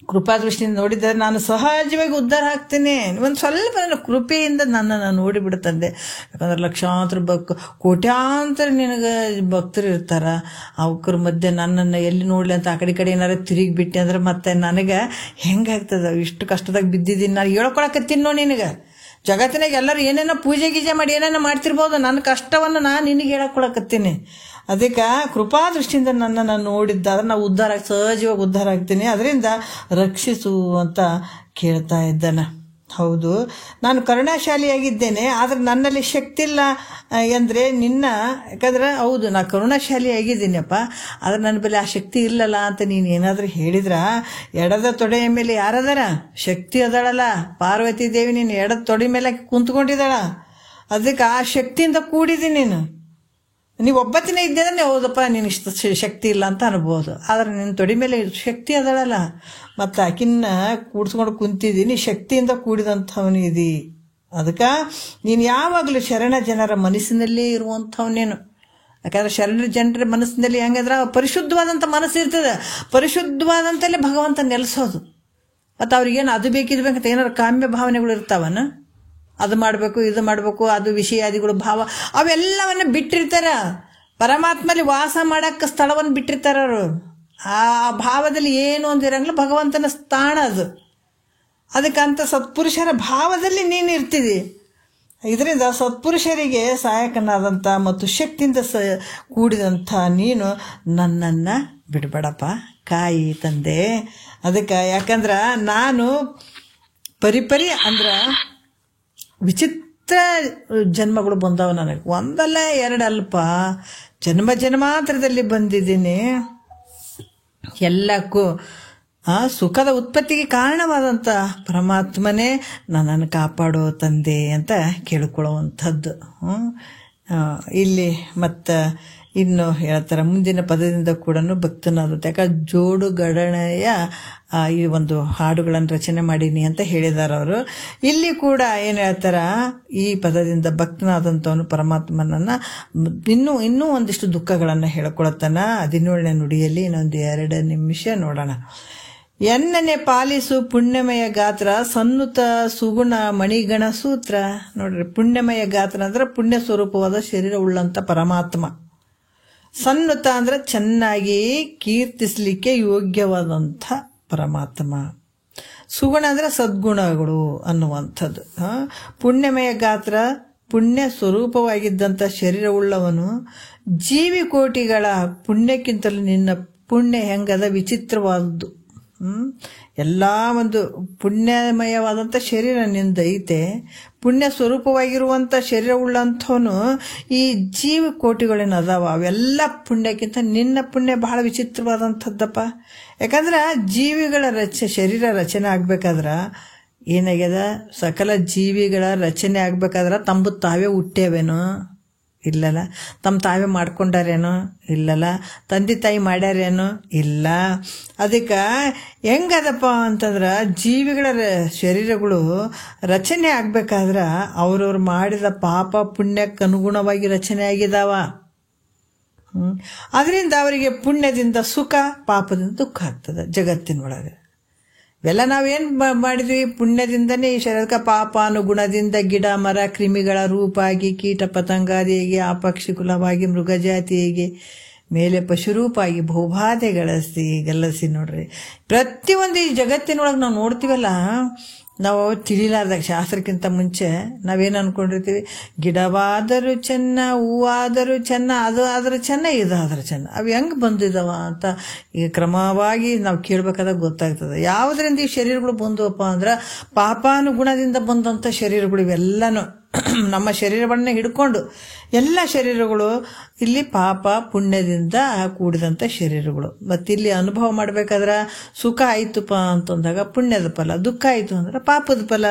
ಕೃಪಾದೃಷ್ಟಿಯಿಂದ ನೋಡಿದರೆ ನಾನು ಸಹಜವಾಗಿ ಉದ್ಧಾರ ಆಗ್ತೀನಿ. ಒಂದು ಸ್ವಲ್ಪ ನನ್ನ ಕೃಪೆಯಿಂದ ನನ್ನನ್ನು ನೋಡಿಬಿಡುತ್ತಂದೆ. ಯಾಕಂದ್ರೆ ಲಕ್ಷಾಂತರ ಕೋಟ್ಯಾಂತರ ನಿನಗೆ ಭಕ್ತರು ಇರ್ತಾರ. ಅವ್ರ ಮಧ್ಯೆ ನನ್ನನ್ನು ಎಲ್ಲಿ ನೋಡಲಿ ಅಂತ ಆ ಕಡೆ ಏನಾರು ತಿರುಗಿಬಿಟ್ಟೆ ಅಂದ್ರೆ ಮತ್ತೆ ನನಗೆ ಹೆಂಗಾಗ್ತದೆ? ಇಷ್ಟು ಕಷ್ಟದಾಗ ಬಿದ್ದಿದ್ದೀನಿ, ನಾನು ಹೇಳ್ಕೊಳಕತ್ತೀನಿ ನೋಡಿ ನಿನಗೆ. ಜಗತ್ತಿನಾಗ ಎಲ್ಲರೂ ಏನೇನೋ ಪೂಜೆ ಗೀಜೆ ಮಾಡಿ ಏನೇನೋ ಮಾಡ್ತಿರ್ಬೋದು, ನನ್ನ ಕಷ್ಟವನ್ನು ನಾನು ನಿನಗೆ ಹೇಳ್ಕೊಳಕತ್ತೀನಿ. ಅದಕ್ಕೆ ಕೃಪಾದೃಷ್ಟಿಯಿಂದ ನನ್ನನ್ನು ನೋಡಿದ್ದಾದ್ರೆ ನಾವು ಸಹಜವಾಗಿ ಉದ್ಧಾರ ಆಗ್ತೀನಿ, ಅದರಿಂದ ರಕ್ಷಿಸು ಅಂತ ಕೇಳ್ತಾ ಇದ್ದಾನೆ. ಹೌದು, ನಾನು ಕರುಣಾಶಾಲಿಯಾಗಿದ್ದೇನೆ, ಆದರೆ ನನ್ನಲ್ಲಿ ಶಕ್ತಿ ಇಲ್ಲ ಅಂದರೆ ಯಾಕಂದ್ರೆ ಹೌದು ನಾ ಕರುಣಾಶಾಲಿಯಾಗಿದ್ದೀನಪ್ಪ, ಆದರೆ ನನ್ನ ಬಳಿ ಆ ಶಕ್ತಿ ಇಲ್ಲಲ್ಲ ಅಂತ ನೀನು ಏನಾದರೂ ಹೇಳಿದ್ರ, ಎಡದ ತೊಡೆಯ ಮೇಲೆ ಯಾರದಾರ ಶಕ್ತಿ ಅದಳಲ್ಲ, ಪಾರ್ವತಿ ದೇವಿ ನೀನು ಎಡದ ತೊಡೆ ಮೇಲೆ ಕುಂತ್ಕೊಂಡಿದ್ದಾಳ. ಅದಕ್ಕೆ ಆ ಶಕ್ತಿಯಿಂದ ಕೂಡಿದ್ದೀನಿ. ನೀನು ನೀವು ಒಬ್ಬತ್ತಿನ ಇದ್ದೇನೆ, ಹೌದಪ್ಪ ನೀನು ಇಷ್ಟು ಶಕ್ತಿ ಇಲ್ಲ ಅಂತ ಅನ್ಬೋದು, ಆದರೆ ನಿನ್ನ ತೊಡೆ ಮೇಲೆ ಶಕ್ತಿ ಅದಳಲ್ಲ, ಮತ್ತು ಆಕಿನ್ನ ಕೂಡ್ಸ್ಕೊಂಡು ಕುಂತಿದ್ದೀನಿ, ಶಕ್ತಿಯಿಂದ ಕೂಡಿದಂಥವನಿದಿ. ಅದಕ್ಕೆ ನೀನು ಯಾವಾಗಲೂ ಶರಣ ಜನರ ಮನಸ್ಸಿನಲ್ಲಿ ಇರುವಂಥವನೇನು. ಯಾಕಂದ್ರೆ ಶರಣ ಜನರ ಮನಸ್ಸಿನಲ್ಲಿ ಹೆಂಗಂದ್ರೆ ಪರಿಶುದ್ಧವಾದಂಥ ಮನಸ್ಸು ಇರ್ತದೆ, ಪರಿಶುದ್ಧವಾದಂತಲೇ ಭಗವಂತ ನೆಲೆಸೋದು. ಮತ್ತು ಅವ್ರಿಗೇನು ಅದು ಬೇಕಿದು ಬೇಕಂತ ಏನಾದ್ರು ಕಾಮ್ಯ ಭಾವನೆಗಳು ಇರ್ತಾವನ, ಅದು ಮಾಡಬೇಕು ಇದು ಮಾಡಬೇಕು, ಅದು ವಿಷಯಾದಿಗಳು ಭಾವ ಅವೆಲ್ಲವನ್ನ ಬಿಟ್ಟಿರ್ತಾರ. ಪರಮಾತ್ಮಲ್ಲಿ ವಾಸ ಮಾಡಕ್ಕೆ ಸ್ಥಳವನ್ನು ಬಿಟ್ಟಿರ್ತಾರ ಅವರು. ಆ ಭಾವದಲ್ಲಿ ಏನು ಅಂದಿರಂಗಿಲ್ಲ, ಭಗವಂತನ ಸ್ಥಾನ ಅದು. ಅದಕ್ಕಂತ ಸತ್ಪುರುಷರ ಭಾವದಲ್ಲಿ ನೀನು ಇರ್ತಿದಿ. ಇದರಿಂದ ಸತ್ಪುರುಷರಿಗೆ ಸಹಾಯಕನಾದಂಥ ಮತ್ತು ಶಕ್ತಿಯಿಂದ ಕೂಡಿದಂಥ ನೀನು ನನ್ನನ್ನು ಬಿಡಬೇಡಪ್ಪ, ಕಾಯಿ ತಂದೆ. ಅದಕ್ಕೆ ಯಾಕಂದ್ರೆ ನಾನು ಪರಿಪರಿ ಅಂದ್ರೆ ವಿಚಿತ್ರ ಜನ್ಮಗಳು ಬಂದವು ನನಗೆ, ಒಂದಲ್ಲ ಎರಡಲ್ಪ, ಜನ್ಮಾಂತರದಲ್ಲಿ ಬಂದಿದ್ದೀನಿ. ಎಲ್ಲಕ್ಕೂ ಸುಖದ ಉತ್ಪತ್ತಿಗೆ ಕಾರಣವಾದಂಥ ಪರಮಾತ್ಮನೇ ನನ್ನನ್ನು ಕಾಪಾಡೋ ತಂದೆ ಅಂತ ಕೇಳಿಕೊಳ್ಳುವಂಥದ್ದು. ಇಲ್ಲಿ ಮತ್ತು ಇನ್ನು ಹೇಳ್ತಾರೆ ಮುಂದಿನ ಪದದಿಂದ ಕೂಡ ಭಕ್ತನಾದಂಥ, ಯಾಕಂದ್ರೆ ಜೋಡುಗಡಣೆಯ ಈ ಒಂದು ಹಾಡುಗಳನ್ನು ರಚನೆ ಮಾಡೀನಿ ಅಂತ ಹೇಳಿದಾರೆ ಅವರು. ಇಲ್ಲಿ ಕೂಡ ಏನು ಹೇಳ್ತಾರ, ಈ ಪದದಿಂದ ಭಕ್ತನಾದಂಥವನು ಪರಮಾತ್ಮನನ್ನು ಇನ್ನೂ ಒಂದಿಷ್ಟು ದುಃಖಗಳನ್ನು ಹೇಳ್ಕೊಳತ್ತಾನ. 17ನೇ ನುಡಿಯಲ್ಲಿ ಇನ್ನೊಂದು 2 ನಿಮಿಷ ನೋಡೋಣ. ಎನ್ನನೆ ಪಾಲಿಸು ಪುಣ್ಯಮಯ ಗಾತ್ರ, ಸನ್ನುತ ಸುಗುಣ ಮಣಿಗಣ ಸೂತ್ರ. ನೋಡ್ರಿ, ಪುಣ್ಯಮಯ ಗಾತ್ರ ಅಂದ್ರೆ ಪುಣ್ಯ ಸ್ವರೂಪವಾದ ಶರೀರ ಉಳ್ಳಂತ ಪರಮಾತ್ಮ. ಸನ್ನುತ ಅಂದ್ರೆ ಚೆನ್ನಾಗಿ ಕೀರ್ತಿಸ್ಲಿಕ್ಕೆ ಯೋಗ್ಯವಾದಂಥ ಪರಮಾತ್ಮ. ಸುಗುಣ ಅಂದ್ರೆ ಸದ್ಗುಣಗಳು ಅನ್ನುವಂಥದ್ದು. ಪುಣ್ಯಮಯ ಗಾತ್ರ, ಪುಣ್ಯ ಸ್ವರೂಪವಾಗಿದ್ದಂಥ ಶರೀರವುಳ್ಳವನು. ಜೀವಿ ಕೋಟಿಗಳ ಪುಣ್ಯಕ್ಕಿಂತಲೂ ನಿನ್ನ ಪುಣ್ಯ ಹೆಂಗದ ವಿಚಿತ್ರವಾದದ್ದು. ಎಲ್ಲ ಒಂದು ಪುಣ್ಯಮಯವಾದಂಥ ಶರೀರ ನಿಂದೈತೆ, ಪುಣ್ಯ ಸ್ವರೂಪವಾಗಿರುವಂಥ ಶರೀರ ಉಳ್ಳಂಥವನು. ಈ ಜೀವ ಕೋಟಿಗಳೇನು ಅದಾವ ಅವೆಲ್ಲ ಪುಣ್ಯಕ್ಕಿಂತ ನಿನ್ನ ಪುಣ್ಯ ಬಹಳ ವಿಚಿತ್ರವಾದಂಥದ್ದಪ್ಪ. ಯಾಕಂದ್ರೆ ಜೀವಿಗಳ ಶರೀರ ರಚನೆ ಆಗ್ಬೇಕಾದ್ರೆ ಏನಾಗ್ಯದ, ಸಕಲ ಜೀವಿಗಳ ರಚನೆ ಆಗ್ಬೇಕಾದ್ರೆ ತಮ್ಮ ತಾವೇ ಹುಟ್ಟ್ಯಾವೇನೋ ಇಲ್ಲಲ್ಲ, ತಮ್ಮ ತಾವೇ ಮಾಡ್ಕೊಂಡಾರೇನೋ ಇಲ್ಲಲ್ಲ, ತಂದೆ ತಾಯಿ ಮಾಡ್ಯಾರೇನೋ ಇಲ್ಲ. ಅದಕ್ಕೆ ಹೆಂಗದಪ್ಪ ಅಂತಂದ್ರೆ ಜೀವಿಗಳ ಶರೀರಗಳು ರಚನೆ ಆಗ್ಬೇಕಾದ್ರೆ ಅವ್ರವ್ರು ಮಾಡಿದ ಪಾಪ ಪುಣ್ಯಕ್ಕೆ ಅನುಗುಣವಾಗಿ ರಚನೆ ಆಗಿದಾವ. ಅದರಿಂದ ಅವರಿಗೆ ಪುಣ್ಯದಿಂದ ಸುಖ, ಪಾಪದಿಂದ ದುಃಖ ಆಗ್ತದೆ ಜಗತ್ತಿನೊಳಗೆ. ಇವೆಲ್ಲ ನಾವೇನು ಮಾಡಿದ್ವಿ, ಪುಣ್ಯದಿಂದನೇ ಈ ಶರೀರಕ್ಕೆ ಪಾಪಾನುಗುಣದಿಂದ ಗಿಡ ಮರ ಕ್ರಿಮಿಗಳ ರೂಪಾಗಿ, ಕೀಟ ಪತಂಗಾದಿಗೆ, ಅಪಕ್ಷಿ ಕುಲವಾಗಿ, ಮೃಗಜಾತಿಗೆ, ಮೇಲೆ ಪಶುರೂಪಾಗಿ ಬಹುಬಾಧೆಗಳಸಿ ನೋಡ್ರಿ. ಪ್ರತಿಯೊಂದು ಈ ಜಗತ್ತಿನೊಳಗೆ ನಾವು ನೋಡ್ತೀವಲ್ಲ, ನಾವು ತಿಳಿಲಾರ್ದಾಗ ಶಾಸ್ತ್ರಕ್ಕಿಂತ ಮುಂಚೆ ನಾವೇನು ಅನ್ಕೊಂಡಿರ್ತೀವಿ, ಗಿಡವಾದರೂ ಚೆನ್ನ, ಹೂವಾದರೂ ಚೆನ್ನ, ಅದು ಆದರೂ ಚೆನ್ನ, ಇದು ಆದರೂ ಚೆನ್ನ. ಅವು ಹೆಂಗೆ ಬಂದಿದ್ದಾವ ಅಂತ ಈಗ ಕ್ರಮವಾಗಿ ನಾವು ಕೇಳಬೇಕಾದಾಗ ಗೊತ್ತಾಗ್ತದೆ. ಯಾವುದರಿಂದ ಈ ಶರೀರಗಳು ಬಂದವಪ್ಪ ಅಂದ್ರೆ ಪಾಪಾನುಗುಣದಿಂದ ಬಂದಂಥ ಶರೀರಗಳು. ಇವೆಲ್ಲನೂ ನಮ್ಮ ಶರೀರವನ್ನೇ ಹಿಡ್ಕೊಂಡು ಎಲ್ಲ ಶರೀರಗಳು ಇಲ್ಲಿ ಪಾಪ ಪುಣ್ಯದಿಂದ ಕೂಡಿದಂಥ ಶರೀರಗಳು. ಮತ್ತಿಲ್ಲಿ ಅನುಭವ ಮಾಡಬೇಕಾದ್ರೆ ಸುಖ ಆಯ್ತುಪ್ಪ ಅಂತಂದಾಗ ಪುಣ್ಯದ ಫಲ, ದುಃಖ ಆಯಿತು ಅಂದ್ರೆ ಪಾಪದ ಫಲ.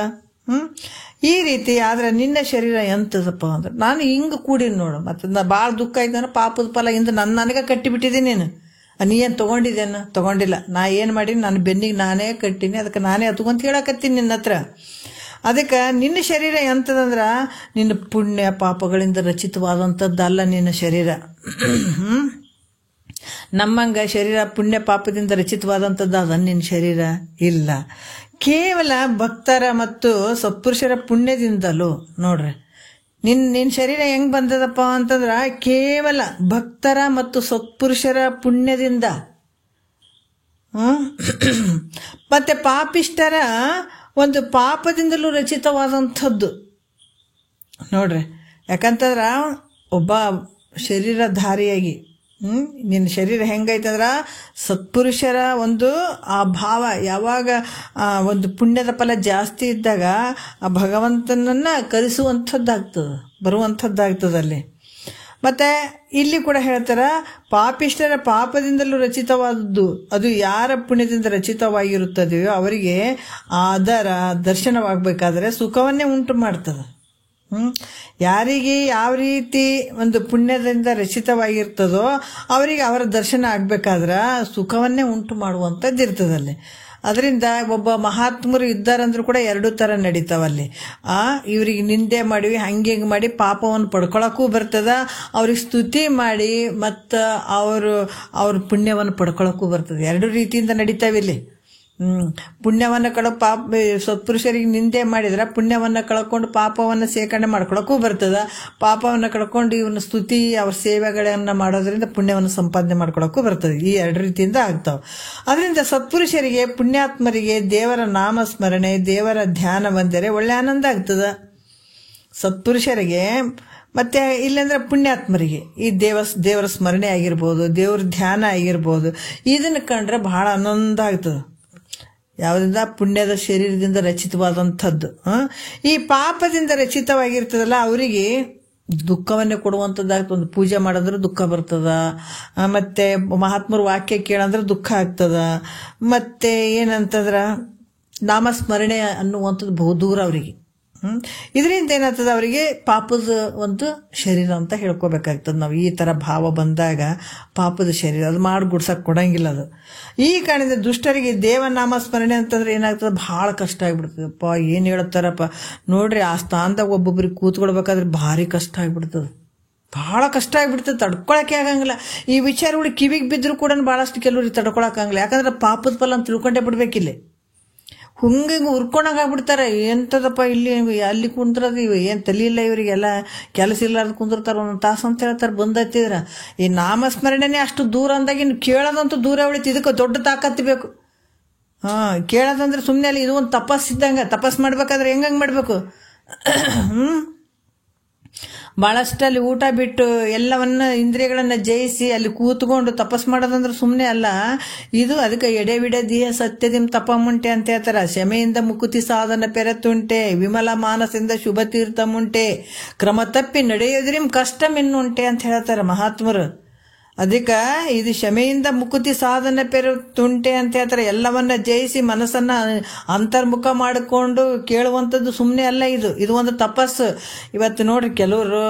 ಈ ರೀತಿ ಆದ್ರೆ ನಿನ್ನ ಶರೀರ ಎಂತದಪ್ಪ ಅಂದ್ರೆ ನಾನು ಹಿಂಗೆ ಕೂಡಿನ ನೋಡು. ಮತ್ತು ನಾ ಭಾಳ ದುಃಖ ಆಯ್ತು ಪಾಪದ ಫಲ ಇಂದ ನನಗೆ ಕಟ್ಟಿಬಿಟ್ಟಿದ್ದೀನಿ. ನೀನು ನೀ ಏನು ತೊಗೊಂಡಿದ್ದೇನು? ತೊಗೊಂಡಿಲ್ಲ. ನಾ ಏನು ಮಾಡೀನಿ? ನಾನು ಬೆನ್ನಿಗೆ ನಾನೇ ಕಟ್ಟೀನಿ, ಅದಕ್ಕೆ ನಾನೇ ಹತ್ಕೊಂತ ಹೇಳಕತ್ತೀನಿ ನಿನ್ನ ಹತ್ರ. ಅದಕ್ಕೆ ನಿನ್ನ ಶರೀರ ಎಂತದಂದ್ರೆ ನಿನ್ನ ಪುಣ್ಯ ಪಾಪಗಳಿಂದ ರಚಿತವಾದಂಥದ್ದಲ್ಲ ನಿನ್ನ ಶರೀರ. ನಮ್ಮಂಗ ಶರೀರ ಪುಣ್ಯ ಪಾಪದಿಂದ ರಚಿತವಾದಂಥದ್ದು ಅದ ನಿನ್ನ ಶರೀರ ಇಲ್ಲ. ಕೇವಲ ಭಕ್ತರ ಮತ್ತು ಸತ್ಪುರುಷರ ಪುಣ್ಯದಿಂದಲೂ ನೋಡ್ರಿ ನಿನ್ನ ಶರೀರ ಹೆಂಗೆ ಬಂದದಪ್ಪ ಅಂತಂದ್ರೆ ಕೇವಲ ಭಕ್ತರ ಮತ್ತು ಸತ್ಪುರುಷರ ಪುಣ್ಯದಿಂದ. ಮತ್ತೆ ಪಾಪಿಷ್ಟರ ಒಂದು ಪಾಪದಿಂದಲೂ ರಚಿತವಾದಂಥದ್ದು ನೋಡ್ರಿ. ಯಾಕಂತಂದ್ರೆ ಒಬ್ಬ ಶರೀರಧಾರಿಯಾಗಿ ನಿನ್ನ ಶರೀರ ಹೆಂಗೈತಂದ್ರೆ ಸತ್ಪುರುಷರ ಒಂದು ಆ ಭಾವ ಯಾವಾಗ ಒಂದು ಪುಣ್ಯದ ಫಲ ಜಾಸ್ತಿ ಇದ್ದಾಗ ಆ ಭಗವಂತನನ್ನು ಕರೆಸುವಂಥದ್ದಾಗ್ತದೆ, ಬರುವಂಥದ್ದಾಗ್ತದಲ್ಲಿ. ಮತ್ತು ಇಲ್ಲಿ ಕೂಡ ಹೇಳ್ತಾರೆ ಪಾಪಿಷ್ಟರ ಪಾಪದಿಂದಲೂ ರಚಿತವಾದದ್ದು ಅದು ಯಾರ ಪುಣ್ಯದಿಂದ ರಚಿತವಾಗಿರುತ್ತದೆಯೋ ಅವರಿಗೆ ಅದರ ದರ್ಶನವಾಗಬೇಕಾದ್ರೆ ಸುಖವನ್ನೇ ಉಂಟು ಮಾಡ್ತದೆ. ಯಾರಿಗೆ ಯಾವ ರೀತಿ ಒಂದು ಪುಣ್ಯದಿಂದ ರಚಿತವಾಗಿರ್ತದೋ ಅವರಿಗೆ ಅವರ ದರ್ಶನ ಆಗಬೇಕಾದ್ರೆ ಸುಖವನ್ನೇ ಉಂಟು ಮಾಡುವಂಥದ್ದು ಇರ್ತದಲ್ಲಿ. ಅದರಿಂದ ಒಬ್ಬ ಮಹಾತ್ಮರು ಇದ್ದಾರಂದ್ರೂ ಕೂಡ ಎರಡೂ ಥರ ನಡೀತಾವಲ್ಲಿ. ಇವ್ರಿಗೆ ನಿಂದೆ ಮಾಡಿವಿ ಹಂಗೆ ಹಿಂಗೆ ಮಾಡಿ ಪಾಪವನ್ನು ಪಡ್ಕೊಳಕ್ಕೂ ಬರ್ತದ, ಅವ್ರಿಗೆ ಸ್ತುತಿ ಮಾಡಿ ಮತ್ತು ಅವ್ರ ಪುಣ್ಯವನ್ನು ಪಡ್ಕೊಳಕ್ಕೂ ಬರ್ತದೆ. ಎರಡು ರೀತಿಯಿಂದ ನಡೀತಾವಿಲ್ಲಿ. ಪುಣ್ಯವನ್ನು ಸತ್ಪುರುಷರಿಗೆ ನಿಂದೆ ಮಾಡಿದ್ರೆ ಪುಣ್ಯವನ್ನು ಕಳ್ಕೊಂಡು ಪಾಪವನ್ನು ಸೇಕರಣೆ ಮಾಡ್ಕೊಳಕ್ಕೂ ಬರ್ತದೆ. ಪಾಪವನ್ನು ಕಳ್ಕೊಂಡು ಇವನ್ನ ಸ್ತುತಿ ಅವ್ರ ಸೇವೆಗಳನ್ನು ಮಾಡೋದ್ರಿಂದ ಪುಣ್ಯವನ್ನು ಸಂಪಾದನೆ ಮಾಡ್ಕೊಳಕ್ಕೂ ಬರ್ತದೆ. ಈ ಎರಡು ರೀತಿಯಿಂದ ಆಗ್ತಾವೆ. ಅದರಿಂದ ಸತ್ಪುರುಷರಿಗೆ ಪುಣ್ಯಾತ್ಮರಿಗೆ ದೇವರ ನಾಮಸ್ಮರಣೆ ದೇವರ ಧ್ಯಾನ ಬಂದರೆ ಒಳ್ಳೆ ಆನಂದ ಆಗ್ತದೆ ಸತ್ಪುರುಷರಿಗೆ. ಮತ್ತು ಇಲ್ಲಾಂದ್ರೆ ಪುಣ್ಯಾತ್ಮರಿಗೆ ಈ ದೇವರ ಸ್ಮರಣೆ ಆಗಿರ್ಬೋದು, ದೇವ್ರ ಧ್ಯಾನ ಆಗಿರ್ಬೋದು, ಇದನ್ನು ಕಂಡ್ರೆ ಬಹಳ ಆನಂದ ಆಗ್ತದೆ. ಯಾವುದರಿಂದ? ಪುಣ್ಯದ ಶರೀರದಿಂದ ರಚಿತವಾದಂಥದ್ದು. ಈ ಪಾಪದಿಂದ ರಚಿತವಾಗಿರ್ತದಲ್ಲ ಅವರಿಗೆ ದುಃಖವನ್ನೇ ಕೊಡುವಂಥದ್ದಾಗ್ತದೆ. ಒಂದು ಪೂಜೆ ಮಾಡಿದ್ರೆ ದುಃಖ ಬರ್ತದ, ಮತ್ತು ಮಹಾತ್ಮರ ವಾಕ್ಯ ಕೇಳಂದ್ರೆ ದುಃಖ ಆಗ್ತದ, ಮತ್ತು ಏನಂತಂದ್ರೆ ನಾಮಸ್ಮರಣೆ ಅನ್ನುವಂಥದ್ದು ಬಹುದೂರ ಅವರಿಗೆ. ಇದರಿಂದ ಏನಾಗ್ತದೆ ಅವರಿಗೆ ಪಾಪದ ಒಂದು ಶರೀರ ಅಂತ ಹೇಳ್ಕೊಬೇಕಾಗ್ತದೆ ನಾವು. ಈ ಥರ ಭಾವ ಬಂದಾಗ ಪಾಪದ ಶರೀರ ಅದು ಮಾಡಿ ಗುಡ್ಸಕ್ಕೆ ಕೊಡಂಗಿಲ್ಲ ಅದು. ಈ ಕಾರಣದಿಂದ ದುಷ್ಟರಿಗೆ ದೇವನಾಮ ಸ್ಮರಣೆ ಅಂತಂದ್ರೆ ಏನಾಗ್ತದೆ ಭಾಳ ಕಷ್ಟ ಆಗಿಬಿಡ್ತದಪ್ಪ. ಏನು ಹೇಳ್ತಾರಪ್ಪ ನೋಡ್ರಿ, ಆ ಸ್ಥಾನದಾಗ ಒಬ್ಬೊಬ್ರಿಗೆ ಕೂತ್ಕೊಳ್ಬೇಕಾದ್ರೆ ಭಾರಿ ಕಷ್ಟ ಆಗಿಬಿಡ್ತದೆ, ಭಾಳ ಕಷ್ಟ ಆಗಿಬಿಡ್ತದೆ, ತಡ್ಕೊಳಕ್ಕೆ ಆಗಂಗಿಲ್ಲ. ಈ ವಿಚಾರಗಳು ಕಿವಿಗೆ ಬಿದ್ದರೂ ಕೂಡ ಭಾಳಷ್ಟು ಕೆಲವ್ರಿಗೆ ತಡ್ಕೊಳಕ್ಕಾಗಲ್ಲ. ಯಾಕಂದ್ರೆ ಪಾಪದ ಫಲ ಅಂತ ತಿಳ್ಕೊಂಡೇ ಬಿಡ್ಬೇಕಿಲ್ಲಿ. ಹಿಂಗೆ ಹುರ್ಕೊಂಡಾಗ್ಬಿಡ್ತಾರೆ. ಎಂಥದಪ್ಪ ಇಲ್ಲಿ ಅಲ್ಲಿ ಕುಂದ್ರದು ಇವು ಏನು ತಲೆಯಿಲ್ಲ ಇವರಿಗೆಲ್ಲ, ಕೆಲಸ ಇಲ್ಲಾರ್ದು ಕುಂದಿರ್ತಾರೆ ಒಂದೊಂದು ತಾಸು ಅಂತ ಹೇಳ್ತಾರೆ. ಬಂದತ್ತಿದ್ರ ಈ ನಾಮಸ್ಮರಣೆನೇ ಅಷ್ಟು ದೂರ ಅಂದಾಗ ಇನ್ನು ಕೇಳೋದಂತೂ ದೂರ ಉಳಿತು. ಇದಕ್ಕೆ ದೊಡ್ಡ ತಾಕತ್ತು ಬೇಕು. ಕೇಳೋದಂದ್ರೆ ಸುಮ್ಮನೆ ಅಲ್ಲಿ ಇದು ಒಂದು ತಪಸ್ಸಿದ್ದಂಗೆ. ತಪಸ್ ಮಾಡ್ಬೇಕಾದ್ರೆ ಹೆಂಗಂಗೆ ಮಾಡಬೇಕು? ಭಾಳಷ್ಟು ಅಲ್ಲಿ ಊಟ ಬಿಟ್ಟು ಎಲ್ಲವನ್ನ ಇಂದ್ರಿಯಗಳನ್ನು ಜಯಿಸಿ ಅಲ್ಲಿ ಕೂತ್ಕೊಂಡು ತಪಸ್ ಮಾಡೋದಂದ್ರೆ ಸುಮ್ಮನೆ ಅಲ್ಲ ಇದು. ಅದಕ್ಕೆ ಎಡೆಬಿಡದಿಯ ಸತ್ಯದಿಂ ತಪಮುಂಟೆ ಅಂತ ಹೇಳ್ತಾರೆ. ಶಮೆಯಿಂದ ಮುಕುತಿ ಸಾಧನ ಪೆರತುಂಟೆ, ವಿಮಲ ಮಾನಸದಿಂದ ಶುಭ ತೀರ್ಥಮುಂಟೆ, ಕ್ರಮ ತಪ್ಪಿ ನಡೆಯೋದ್ರಿಂ ಕಷ್ಟಮೆನ್ನುಂಟೆ ಅಂತ ಹೇಳ್ತಾರೆ ಮಹಾತ್ಮರು. ಅದಕ್ಕೆ ಇದು ಶಮೆಯಿಂದ ಮುಕುತಿ ಸಾಧನ ಪೆರತುಂಟೆ ಅಂತ ಹೇಳ್ತಾರೆ. ಎಲ್ಲವನ್ನ ಜಯಿಸಿ ಮನಸ್ಸನ್ನು ಅಂತರ್ಮುಖ ಮಾಡಿಕೊಂಡು ಕೇಳುವಂಥದ್ದು ಸುಮ್ಮನೆ ಅಲ್ಲ ಇದು ಒಂದು ತಪಸ್ಸು. ಇವತ್ತು ನೋಡ್ರಿ ಕೆಲವರು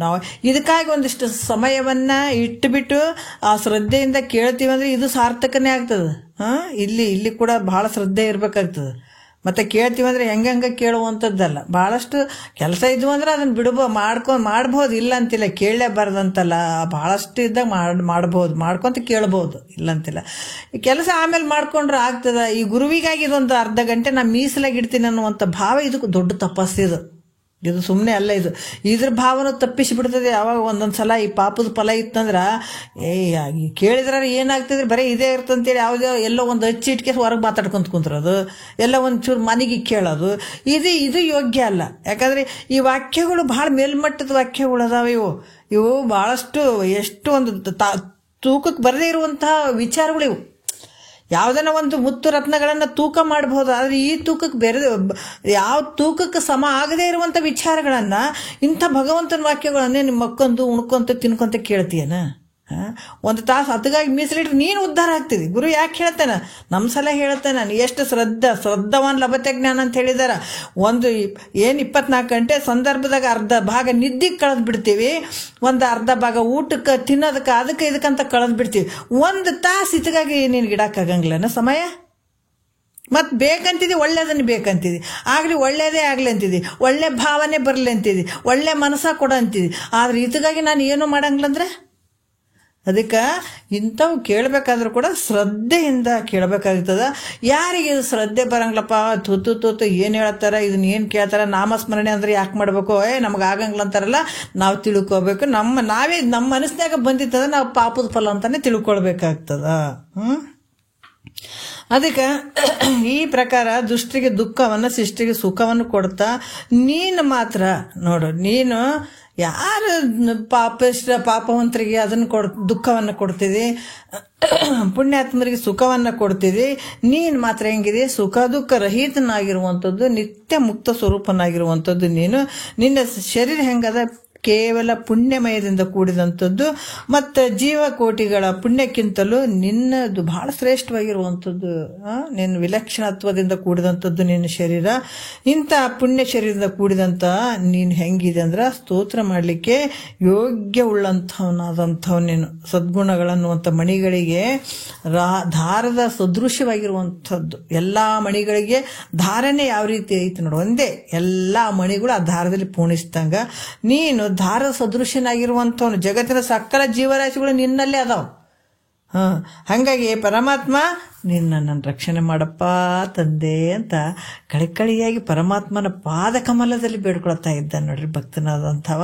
ನಾವು ಇದಕ್ಕಾಗಿ ಒಂದಿಷ್ಟು ಸಮಯವನ್ನು ಇಟ್ಟುಬಿಟ್ಟು ಆ ಶ್ರದ್ಧೆಯಿಂದ ಕೇಳ್ತೀವಿ ಅಂದರೆ ಇದು ಸಾರ್ಥಕನೇ ಆಗ್ತದೆ. ಇಲ್ಲಿ ಕೂಡ ಭಾಳ ಶ್ರದ್ಧೆ ಇರಬೇಕಾಗ್ತದೆ. ಮತ್ತು ಕೇಳ್ತೀವಿ ಅಂದರೆ ಹೆಂಗೆ ಕೇಳುವಂಥದ್ದಲ್ಲ. ಭಾಳಷ್ಟು ಕೆಲಸ ಇದ್ವು ಅಂದ್ರೆ ಅದನ್ನು ಮಾಡ್ಬೋದು, ಇಲ್ಲ ಅಂತಿಲ್ಲ. ಕೇಳಲೇಬಾರ್ದಂತಲ್ಲ, ಭಾಳಷ್ಟು ಇದ್ದಾಗ ಮಾಡ್ಬೋದು, ಮಾಡ್ಕೊತ ಕೇಳ್ಬೋದು, ಇಲ್ಲ ಅಂತಿಲ್ಲ. ಈ ಕೆಲಸ ಆಮೇಲೆ ಮಾಡ್ಕೊಂಡ್ರೆ ಆಗ್ತದೆ. ಈ ಗುರುವಿಗಾಗಿ ಇದೊಂದು ಅರ್ಧ ಗಂಟೆ ನಾನು ಮೀಸಲಾಗಿಡ್ತೀನಿ ಅನ್ನುವಂಥ ಭಾವ ಇದಕ್ಕೆ ದೊಡ್ಡ ತಪಸ್ಸಿದು. ಇದು ಸುಮ್ಮನೆ ಅಲ್ಲ. ಇದ್ರ ಭಾವನೂ ತಪ್ಪಿಸಿಬಿಡ್ತದೆ. ಯಾವಾಗ ಒಂದೊಂದು ಸಲ ಈ ಪಾಪದ ಫಲ ಇತ್ತಂದ್ರೆ ಕೇಳಿದ್ರೆ ಏನಾಗ್ತದೆ, ಬರೀ ಇದೇ ಇರ್ತಂತೇಳಿ ಯಾವುದೋ ಎಲ್ಲೋ ಒಂದು ಹಚ್ಚಿಟ್ಕೆ ಹೊರಗೆ ಮಾತಾಡ್ಕೊಂತ ಕುಂತ್ರೋದು, ಎಲ್ಲ ಒಂಚೂರು ಮನೆಗೆ ಕೇಳೋದು, ಇದು ಯೋಗ್ಯ ಅಲ್ಲ. ಯಾಕಂದರೆ ಈ ವಾಕ್ಯಗಳು ಭಾಳ ಮೇಲ್ಮಟ್ಟದ ವಾಕ್ಯಗಳು ಅದಾವೆ. ಇವು ಭಾಳಷ್ಟು ಎಷ್ಟು ಒಂದು ತೂಕಕ್ಕೆ ಬರದೇ ಇರುವಂತಹ ವಿಚಾರಗಳು ಇವು. ಯಾವುದನ್ನ ಒಂದು ಮುತ್ತು ರತ್ನಗಳನ್ನು ತೂಕ ಮಾಡಬಹುದು, ಆದರೆ ಈ ತೂಕಕ್ಕೆ ಯಾವ ತೂಕಕ್ಕೆ ಸಮ ಆಗದೇ ಇರುವಂಥ ವಿಚಾರಗಳನ್ನು ಇಂಥ ಭಗವಂತನ ವಾಕ್ಯಗಳನ್ನೇ ನಿಮ್ಮ ಮಕ್ಕೊಂದು ಉಣ್ಕೊಂತ ತಿನ್ಕೊಂತ ಕೇಳ್ತೀಯನ? ಒಂದು ತಾಸು ಅದಕ್ಕಾಗಿ ಮೀಸಲಿಟ್ರೆ ನೀನು ಉದ್ಧಾರ ಆಗ್ತಿದ್ದಿ. ಗುರು ಯಾಕೆ ಹೇಳ್ತಾನೆ? ನಮ್ಮ ಸಲ ಹೇಳ್ತಾನೆ, ಎಷ್ಟು ಶ್ರದ್ಧವಾನ್ ಲಭತೆ ಜ್ಞಾನ ಅಂತ ಹೇಳಿದಾರ. ಒಂದು 24 ಗಂಟೆ ಸಂದರ್ಭದಾಗ ಅರ್ಧ ಭಾಗ ನಿದ್ದಿಗೆ ಕಳೆದು ಬಿಡ್ತೀವಿ, ಒಂದು ಅರ್ಧ ಭಾಗ ಊಟಕ್ಕೆ ತಿನ್ನೋದಕ್ಕೆ ಅದಕ್ಕೆ ಇದಕ್ಕಂತ ಕಳೆದು ಬಿಡ್ತೀವಿ. ಒಂದು ತಾಸು ಇದಕ್ಕಾಗಿ ನಿನ್ಗೆ ಇಡಕ್ಕಾಗಂಗಿಲ್ಲನ ಸಮಯ? ಮತ್ತು ಬೇಕಂತಿದ್ದಿ, ಒಳ್ಳೇದನ್ನು ಬೇಕಂತಿದ್ದಿ, ಆಗಲಿ ಒಳ್ಳೇದೇ ಆಗಲಿ ಅಂತಿದ್ದಿ, ಒಳ್ಳೆ ಭಾವನೆ ಬರಲಿ ಅಂತಿದ್ದಿ, ಒಳ್ಳೆ ಮನಸ್ಸ ಕೊಡ ಅಂತಿದ್ದಿ. ಆದರೆ ಇದಕ್ಕಾಗಿ ನಾನು ಏನು ಮಾಡಂಗಿಲ್ಲಂದ್ರೆ ಅದಕ್ಕೆ ಇಂಥವು ಕೇಳಬೇಕಾದ್ರೂ ಕೂಡ ಶ್ರದ್ಧೆಯಿಂದ ಕೇಳಬೇಕಾಗ್ತದ. ಯಾರಿಗೆ ಇದು ಶ್ರದ್ಧೆ ಬರಂಗಿಲ್ಲಪ್ಪ, ತುತ್ತು ಏನು ಹೇಳ್ತಾರೆ, ಇದನ್ನ ಏನು ಕೇಳ್ತಾರೆ, ನಾಮಸ್ಮರಣೆ ಅಂದ್ರೆ ಯಾಕೆ ಮಾಡಬೇಕು, ನಮ್ಗೆ ಆಗಂಗಿಲ್ಲ ಅಂತಾರಲ್ಲ, ನಾವು ತಿಳ್ಕೊಬೇಕು. ನಮ್ಮ ಮನಸ್ಸಿನಾಗ ಬಂದಿತ್ತದ ನಾವು ಪಾಪದ ಫಲ ಅಂತಾನೆ ತಿಳ್ಕೊಳ್ಬೇಕಾಗ್ತದ. ಅದಕ್ಕೆ ಈ ಪ್ರಕಾರ ದುಷ್ಟರಿಗೆ ದುಃಖವನ್ನು ಶಿಷ್ಟಿಗೆ ಸುಖವನ್ನು ಕೊಡ್ತಾ ನೀನು ಮಾತ್ರ ನೋಡು, ನೀನು ಯಾರು ಪಾಪವಂತರಿಗೆ ಅದನ್ನು ದುಃಖವನ್ನು ಕೊಡ್ತಿದ್ದಿ, ಪುಣ್ಯಾತ್ಮರಿಗೆ ಸುಖವನ್ನು ಕೊಡ್ತಿದ್ದಿ. ನೀನು ಮಾತ್ರ ಹೆಂಗಿದೆ? ಸುಖ ದುಃಖ ರಹಿತನಾಗಿರುವಂಥದ್ದು, ನಿತ್ಯ ಮುಕ್ತ ಸ್ವರೂಪನಾಗಿರುವಂಥದ್ದು. ನಿನ್ನ ಶರೀರ ಹೆಂಗದ? ಕೇವಲ ಪುಣ್ಯಮಯದಿಂದ ಕೂಡಿದಂಥದ್ದು ಮತ್ತು ಜೀವಕೋಟಿಗಳ ಪುಣ್ಯಕ್ಕಿಂತಲೂ ನಿನ್ನದು ಬಹಳ ಶ್ರೇಷ್ಠವಾಗಿರುವಂಥದ್ದು. ನಿನ್ನ ವಿಲಕ್ಷಣತ್ವದಿಂದ ಕೂಡಿದಂಥದ್ದು ನಿನ್ನ ಶರೀರ. ಇಂಥ ಪುಣ್ಯ ಶರೀರದಿಂದ ಕೂಡಿದಂಥ ನೀನು ಹೆಂಗಿದೆ ಅಂದ್ರೆ ಸ್ತೋತ್ರ ಮಾಡಲಿಕ್ಕೆ ಯೋಗ್ಯ ಉಳ್ಳಂಥವನಾದಂಥವು. ನೀನು ಸದ್ಗುಣಗಳನ್ನುವಂಥ ಮಣಿಗಳಿಗೆ ದಾರದ ಸದೃಶ್ಯವಾಗಿರುವಂಥದ್ದು. ಎಲ್ಲ ಮಣಿಗಳಿಗೆ ಧಾರಣೆ ಯಾವ ರೀತಿ ಐತಿ ನೋಡು, ಒಂದೇ ಎಲ್ಲ ಮಣಿಗಳು ಆ ದಾರದಲ್ಲಿ ಪೂರ್ಣಿಸಿದಂಗ ನೀನು ದಾರ ಸದೃಶ್ಯನಾಗಿರುವಂಥವನು. ಜಗತ್ತಿನ ಸಕಲ ಜೀವರಾಶಿಗಳು ನಿನ್ನಲ್ಲೇ ಅದಾವ. ಹಾಗಾಗಿ ಪರಮಾತ್ಮ ನನ್ನ ರಕ್ಷಣೆ ಮಾಡಪ್ಪ ತಂದೆ ಅಂತ ಕಳಿಕಳಿಯಾಗಿ ಪರಮಾತ್ಮನ ಪಾದ ಕಮಲದಲ್ಲಿ ಬೇಡ್ಕೊಳ್ತಾ ಇದ್ದ ನೋಡ್ರಿ ಭಕ್ತನಾದಂಥವ.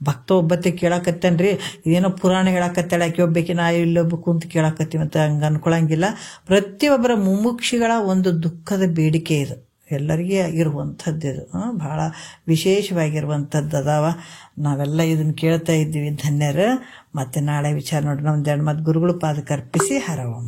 ಭಕ್ತ ಒಬ್ಬತ್ತೆ ಕೇಳಕತ್ತೇನ್ರಿ, ಇದೇನೋ ಪುರಾಣ ಹೇಳಕತ್ತಾಳೆ ಆಕೆ ಒಬ್ಬಕ್ಕೆ ನಾ ಇಲ್ಲೊಬ್ಬ ಕುಂತು ಕೇಳಕತ್ತೀವಿ ಅಂತ ಹಂಗೆ ಅನ್ಕೊಳಂಗಿಲ್ಲ. ಪ್ರತಿಯೊಬ್ಬರ ಮುಮುಕ್ಷಿಗಳ ಒಂದು ದುಃಖದ ಬೇಡಿಕೆ ಇದು, ಎಲ್ಲರಿಗೆ ಇರುವಂಥದ್ದು. ಇದು ಭಾಳ ವಿಶೇಷವಾಗಿರುವಂಥದ್ದು ಅದಾವ. ನಾವೆಲ್ಲ ಇದನ್ನು ಕೇಳ್ತಾ ಇದ್ದೀವಿ, ಧನ್ಯರು. ಮತ್ತೆ ನಾಳೆ ವಿಚಾರ ನೋಡ್ರಿ, ನಮ್ದು 2 ಮಾತು ಗುರುಗಳು ಪಾದಕ್ಕೆ ಅರ್ಪಿಸಿ ಹರವಂ.